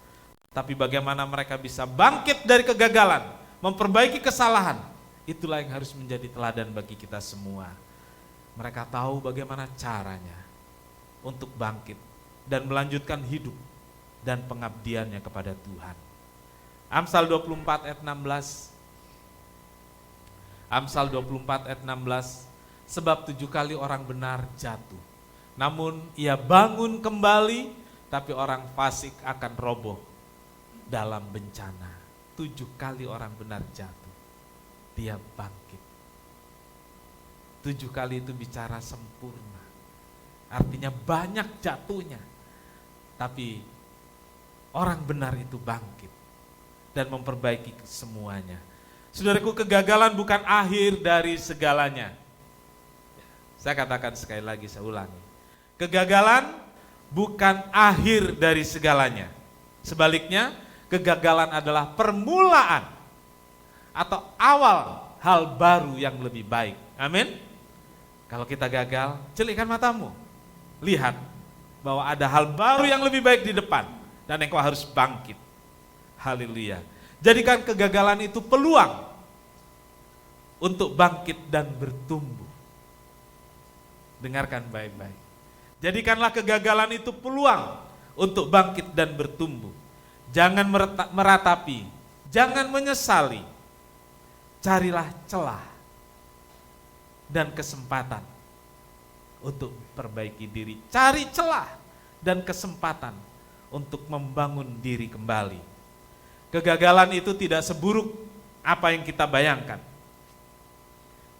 Tapi bagaimana mereka bisa bangkit dari kegagalan, memperbaiki kesalahan, itulah yang harus menjadi teladan bagi kita semua. Mereka tahu bagaimana caranya untuk bangkit dan melanjutkan hidup dan pengabdiannya kepada Tuhan. Amsal 24 ayat 16. Amsal 24 ayat 16. Sebab 7 kali orang benar jatuh, namun ia bangun kembali, tapi orang fasik akan roboh dalam bencana. 7 kali orang benar jatuh, dia bangkit. 7 kali itu bicara sempurna, artinya banyak jatuhnya, tapi orang benar itu bangkit dan memperbaiki semuanya. Saudaraku, kegagalan bukan akhir dari segalanya. Saya katakan sekali lagi, saya ulangi. Kegagalan bukan akhir dari segalanya. Sebaliknya, kegagalan adalah permulaan atau awal hal baru yang lebih baik. Amin. Kalau kita gagal, celikkan matamu. Lihat bahwa ada hal baru yang lebih baik di depan dan engkau harus bangkit. Haleluya. Jadikan kegagalan itu peluang untuk bangkit dan bertumbuh. Dengarkan baik-baik. Jadikanlah kegagalan itu peluang untuk bangkit dan bertumbuh. Jangan meratapi, jangan menyesali. Carilah celah dan kesempatan untuk perbaiki diri. Cari celah dan kesempatan untuk membangun diri kembali. Kegagalan itu tidak seburuk apa yang kita bayangkan.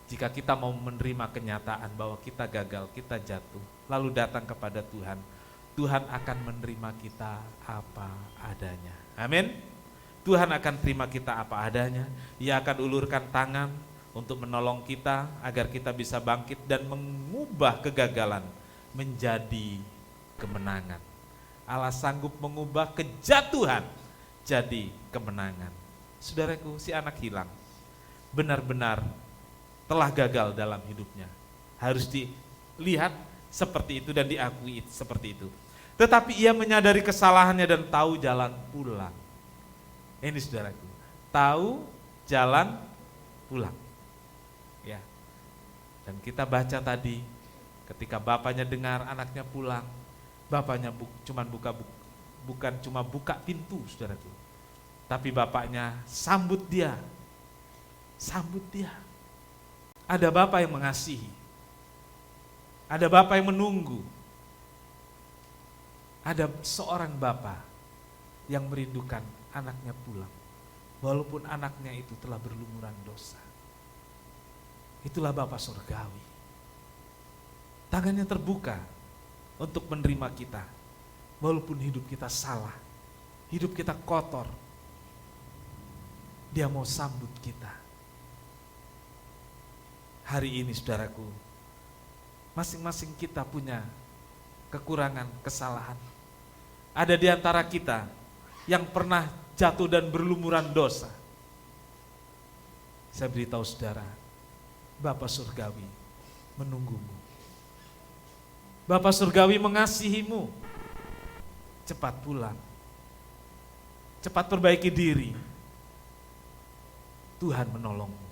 Jika kita mau menerima kenyataan bahwa kita gagal, kita jatuh, lalu datang kepada Tuhan, Tuhan akan menerima kita apa adanya. Amin. Tuhan akan terima kita apa adanya. Ia akan ulurkan tangan untuk menolong kita agar kita bisa bangkit dan mengubah kegagalan menjadi kemenangan. Allah sanggup mengubah kejatuhan jadi kemenangan. Saudaraku, si anak hilang benar-benar telah gagal dalam hidupnya. Harus dilihat seperti itu dan diakui seperti itu. Tetapi ia menyadari kesalahannya dan tahu jalan pulang. Ini saudaraku, tahu jalan pulang. Ya. Dan kita baca tadi, ketika bapaknya dengar anaknya pulang, bapaknya bukan cuma buka pintu, saudaraku, tapi bapaknya sambut dia. Sambut dia. Ada bapak yang mengasihi. Ada bapak yang menunggu. Ada seorang bapak yang merindukan anaknya pulang, walaupun anaknya itu telah berlumuran dosa. Itulah Bapa surgawi. Tangannya terbuka untuk menerima kita, walaupun hidup kita salah, hidup kita kotor. Dia mau sambut kita. Hari ini saudaraku, masing-masing kita punya kekurangan, kesalahan. Ada di antara kita yang pernah jatuh dan berlumuran dosa. Saya beritahu saudara, Bapa surgawi menunggumu. Bapa surgawi mengasihimu. Cepat pulang. Cepat perbaiki diri. Tuhan menolongmu.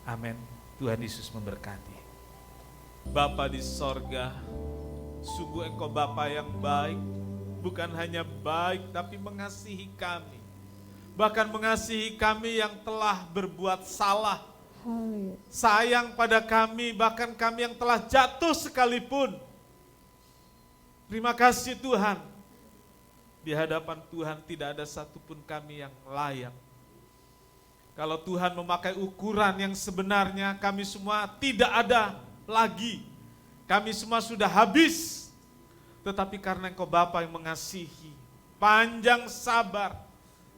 Amin. Tuhan Yesus memberkati. Bapa di sorga, sungguh Engkau Bapa yang baik, bukan hanya baik tapi mengasihi kami, bahkan mengasihi kami yang telah berbuat salah. Haleluya. Sayang pada kami, bahkan kami yang telah jatuh sekalipun. Terima kasih Tuhan. Di hadapan Tuhan tidak ada satupun kami yang layak. Kalau Tuhan memakai ukuran yang sebenarnya, kami semua tidak ada lagi. Kami semua sudah habis. Tetapi karena Engkau Bapa yang mengasihi, panjang sabar,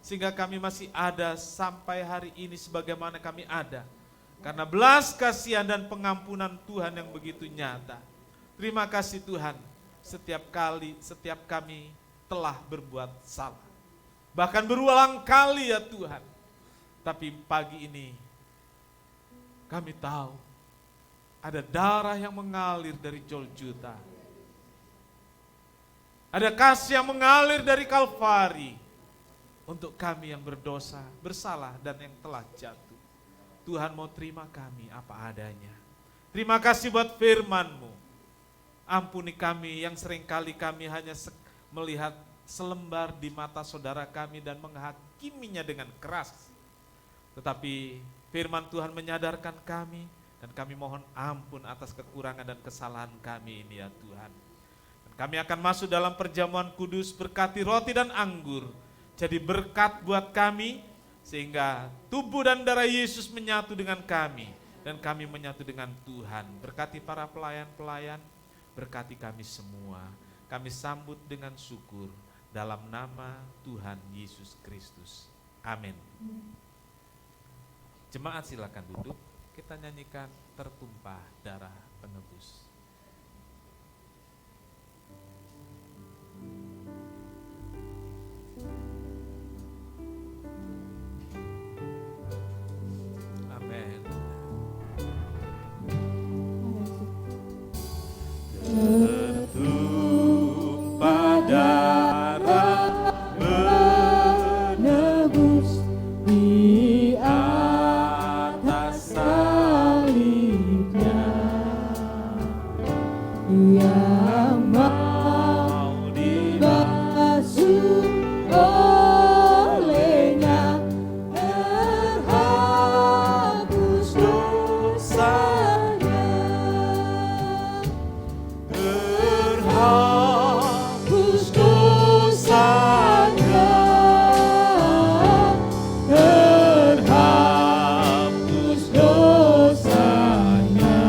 sehingga kami masih ada sampai hari ini sebagaimana kami ada. Karena belas kasihan dan pengampunan Tuhan yang begitu nyata. Terima kasih Tuhan, setiap kami telah berbuat salah. Bahkan berulang kali ya Tuhan. Tapi pagi ini kami tahu ada darah yang mengalir dari Golgota. Ada kasih yang mengalir dari Kalvari untuk kami yang berdosa, bersalah dan yang telah jatuh. Tuhan mau terima kami apa adanya. Terima kasih buat firman-Mu. Ampuni kami yang seringkali kami hanya melihat selembar di mata saudara kami dan menghakiminya dengan keras. Tetapi firman Tuhan menyadarkan kami dan kami mohon ampun atas kekurangan dan kesalahan kami ini ya Tuhan. Dan kami akan masuk dalam perjamuan kudus, berkati roti dan anggur. Jadi berkat buat kami sehingga tubuh dan darah Yesus menyatu dengan kami dan kami menyatu dengan Tuhan. Berkati para pelayan-pelayan, berkati kami semua. Kami sambut dengan syukur dalam nama Tuhan Yesus Kristus. Amin. Jemaat silakan duduk, kita nyanyikan Tertumpah Darah Penebus. Amin. Tertumpah darah Penebus di atas salibnya, yang mau dibasuh olehnya, terhapus dosanya, Terhapus dosanya, terhapus dosanya,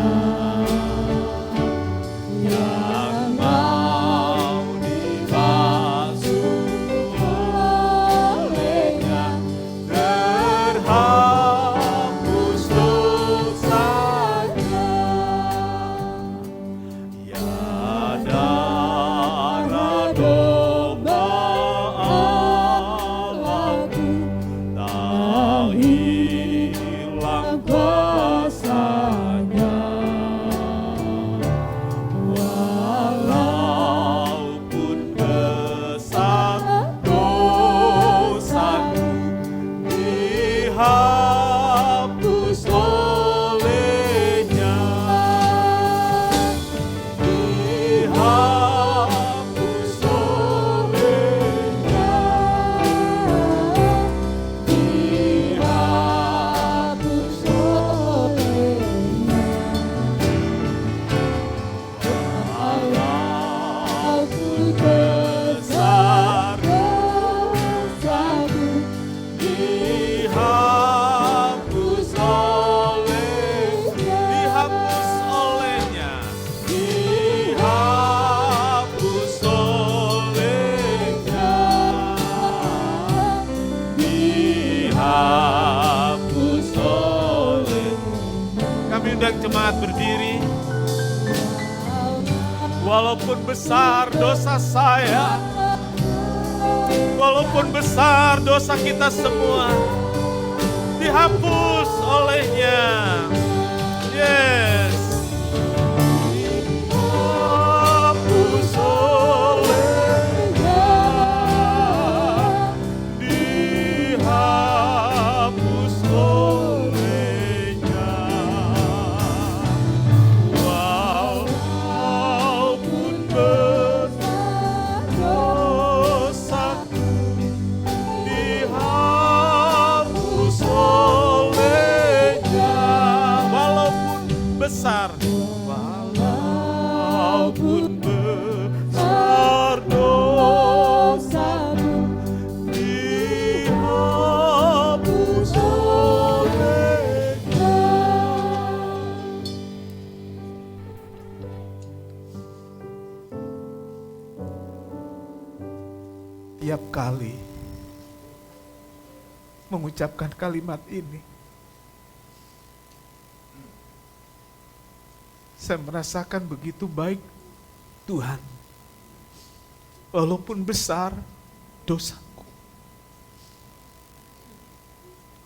yang mau dibasuh olehnya, terhapus dosanya. Ya darah domba Allahku, tak hilang kuasanya, walaupun besar dosaku, dihapus olehnya, dihapus olehnya, dihapus olehnya. Walaupun besar dosaku, dihapus olehnya, dihapus olehnya, dihapus olehnya, dihapus olehnya. Kami undang jemaat berdiri. Walaupun besar dosa saya, walaupun besar dosa kita semua, dihapus olehnya. Yes. Dihapus olehnya, dihapus olehnya. Walaupun besar dosaku, dihapus mengucapkan kalimat ini. Saya merasakan begitu baik Tuhan. Walaupun besar dosaku,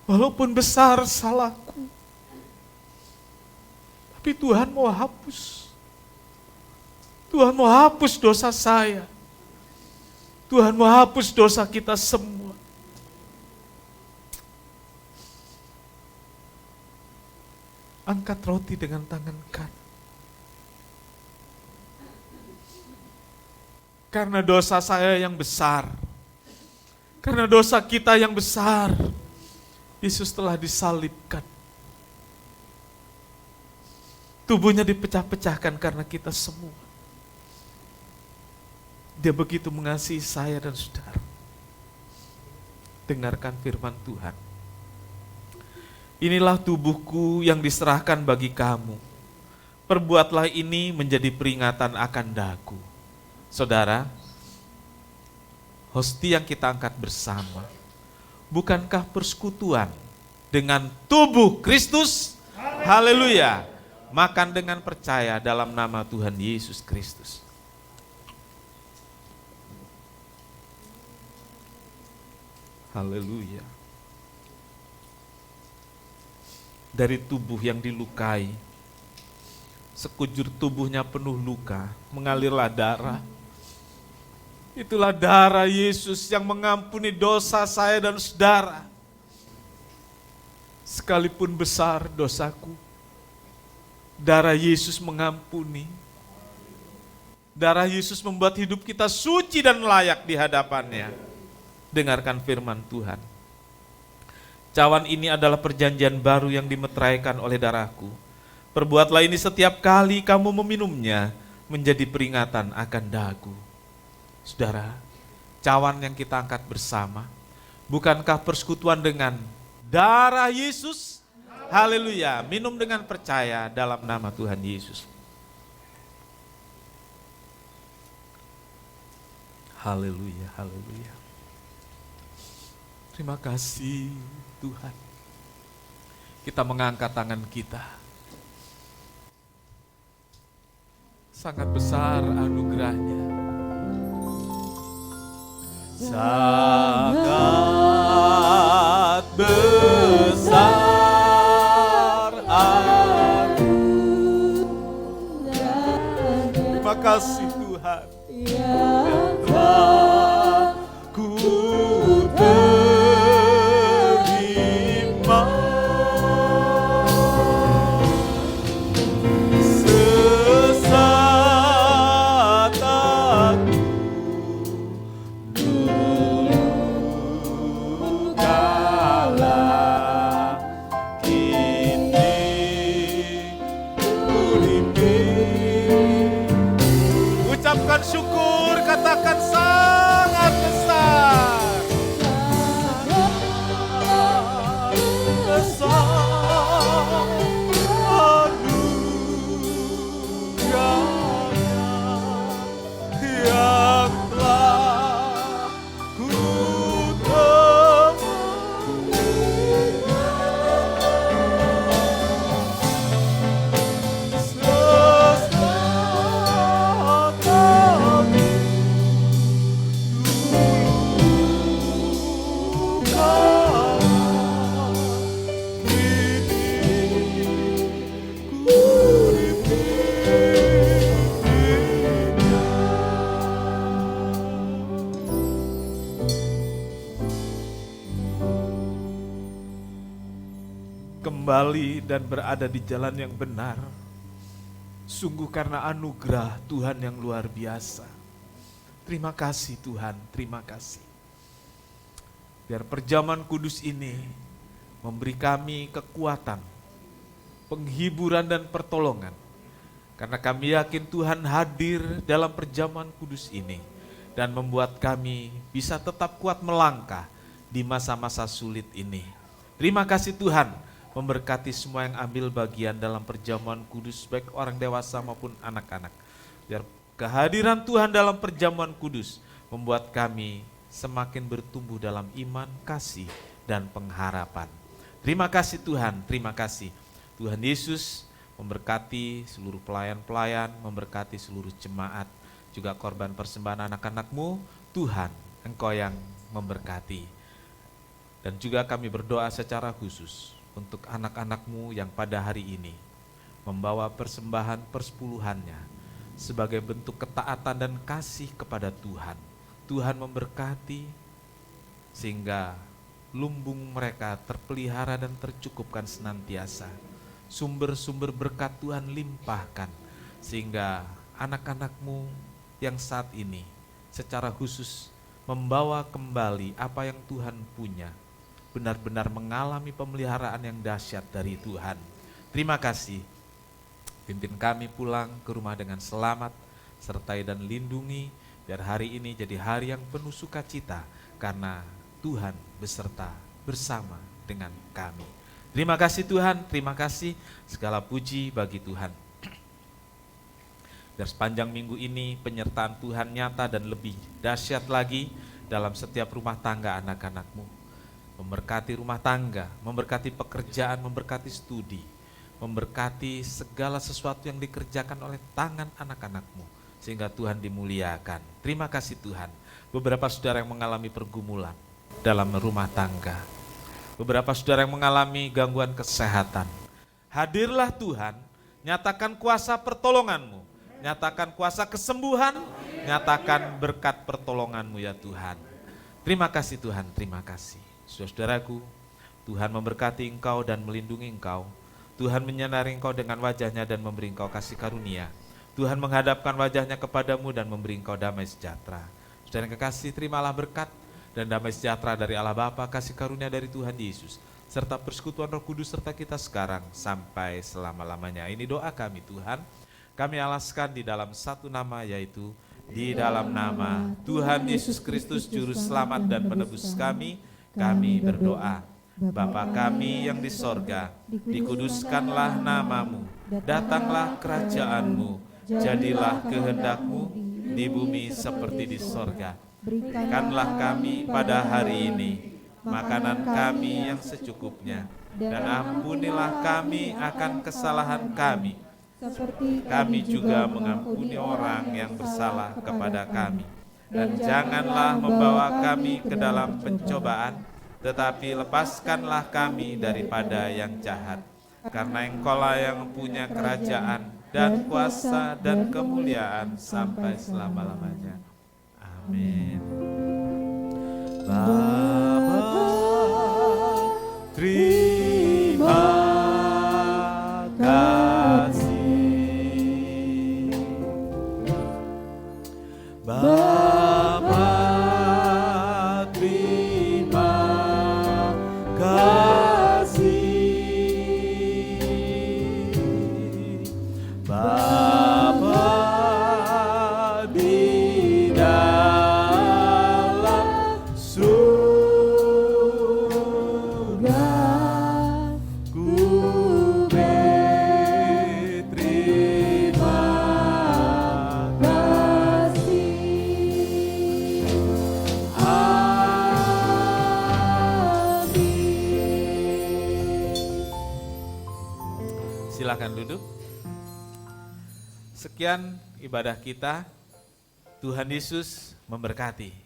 walaupun besar salahku, tapi Tuhan mau hapus. Tuhan mau hapus dosa saya. Tuhan mau hapus dosa kita semua. Angkat roti dengan tangan kanan. Karena dosa saya yang besar, karena dosa kita yang besar, Yesus telah disalibkan. Tubuhnya dipecah-pecahkan karena kita semua. Dia begitu mengasihi saya dan saudara. Dengarkan firman Tuhan. Inilah tubuhku yang diserahkan bagi kamu. Perbuatlah ini menjadi peringatan akan daku. Saudara, hostia yang kita angkat bersama, bukankah persekutuan dengan tubuh Kristus? Haleluya. Makan dengan percaya dalam nama Tuhan Yesus Kristus. Haleluya. Dari tubuh yang dilukai, sekujur tubuhnya penuh luka, mengalirlah darah. Itulah darah Yesus yang mengampuni dosa saya dan saudara. Sekalipun besar dosaku, darah Yesus mengampuni. Darah Yesus membuat hidup kita suci dan layak di hadapannya. Dengarkan firman Tuhan. Cawan ini adalah perjanjian baru yang dimeteraikan oleh darahku. Perbuatlah ini setiap kali kamu meminumnya, menjadi peringatan akan daku. Saudara, cawan yang kita angkat bersama, bukankah persekutuan dengan darah Yesus? Haleluya, minum dengan percaya dalam nama Tuhan Yesus. Haleluya, haleluya. Terima kasih Tuhan. Kita mengangkat tangan kita. Sangat besar anugerahnya. Sangat besar anugerahnya. Terima kasih Tuhan yang telah ku terima. Sesat aku dulu kala, kini uripi. Ucapkan syukur, katakan sangat besar. Besar anugerahnya yang telah ku kembali dan berada di jalan yang benar, sungguh karena anugerah Tuhan yang luar biasa. Terima kasih Tuhan, terima kasih. Biar perjamuan kudus ini memberi kami kekuatan, penghiburan dan pertolongan. Karena kami yakin Tuhan hadir dalam perjamuan kudus ini dan membuat kami bisa tetap kuat melangkah di masa-masa sulit ini. Terima kasih Tuhan, memberkati semua yang ambil bagian dalam perjamuan kudus, baik orang dewasa maupun anak-anak. Biar kehadiran Tuhan dalam perjamuan kudus membuat kami semakin bertumbuh dalam iman, kasih, dan pengharapan. Terima kasih Tuhan, terima kasih. Tuhan Yesus memberkati seluruh pelayan-pelayan, memberkati seluruh jemaat, juga korban persembahan anak-anak-Mu. Tuhan, Engkau yang memberkati. Dan juga kami berdoa secara khusus untuk anak-anak-Mu yang pada hari ini membawa persembahan persepuluhannya sebagai bentuk ketaatan dan kasih kepada Tuhan. Tuhan memberkati sehingga lumbung mereka terpelihara dan tercukupkan senantiasa. Sumber-sumber berkat Tuhan limpahkan sehingga anak-anak-Mu yang saat ini secara khusus membawa kembali apa yang Tuhan punya, benar-benar mengalami pemeliharaan yang dahsyat dari Tuhan. Terima kasih. Pimpin kami pulang ke rumah dengan selamat, sertai dan lindungi, biar hari ini jadi hari yang penuh sukacita, karena Tuhan beserta bersama dengan kami. Terima kasih Tuhan, terima kasih, segala puji bagi Tuhan. Biar sepanjang minggu ini penyertaan Tuhan nyata dan lebih dahsyat lagi dalam setiap rumah tangga anak-anak-Mu. Memberkati rumah tangga, memberkati pekerjaan, memberkati studi, memberkati segala sesuatu yang dikerjakan oleh tangan anak-anak-Mu, sehingga Tuhan dimuliakan. Terima kasih Tuhan. Beberapa saudara yang mengalami pergumulan dalam rumah tangga, beberapa saudara yang mengalami gangguan kesehatan, hadirlah Tuhan, nyatakan kuasa pertolongan-Mu, nyatakan kuasa kesembuhan, nyatakan berkat pertolongan-Mu ya Tuhan. Terima kasih Tuhan, terima kasih. Saudaraku, Tuhan memberkati engkau dan melindungi engkau. Tuhan menyinari engkau dengan wajahnya dan memberi engkau kasih karunia. Tuhan menghadapkan wajahnya kepadamu dan memberi engkau damai sejahtera. Saudara yang kekasih, terimalah berkat dan damai sejahtera dari Allah Bapa, kasih karunia dari Tuhan Yesus, serta persekutuan Roh Kudus serta kita sekarang sampai selama-lamanya. Ini doa kami Tuhan. Kami alaskan di dalam satu nama, yaitu di dalam nama Tuhan Yesus Kristus Juru Selamat dan Penebus kami berdoa. Bapa kami yang di sorga, dikuduskanlah namamu, datanglah kerajaan-Mu, jadilah kehendak-Mu di bumi seperti di sorga. Berikanlah kami pada hari ini makanan kami yang secukupnya, dan ampunilah kami akan kesalahan kami, seperti kami juga mengampuni orang yang bersalah kepada kami. Dan janganlah membawa kami ke dalam pencobaan, tetapi lepaskanlah kami daripada yang jahat. Karena Engkaulah yang punya kerajaan dan kuasa dan kemuliaan sampai selama-lamanya. Amin. Bapa, terima kasih. Bapa, terima kasih. Bapa di dalam surga, ku berterima kasih. Amin. Silakan duduk. Sekian ibadah kita. Tuhan Yesus memberkati.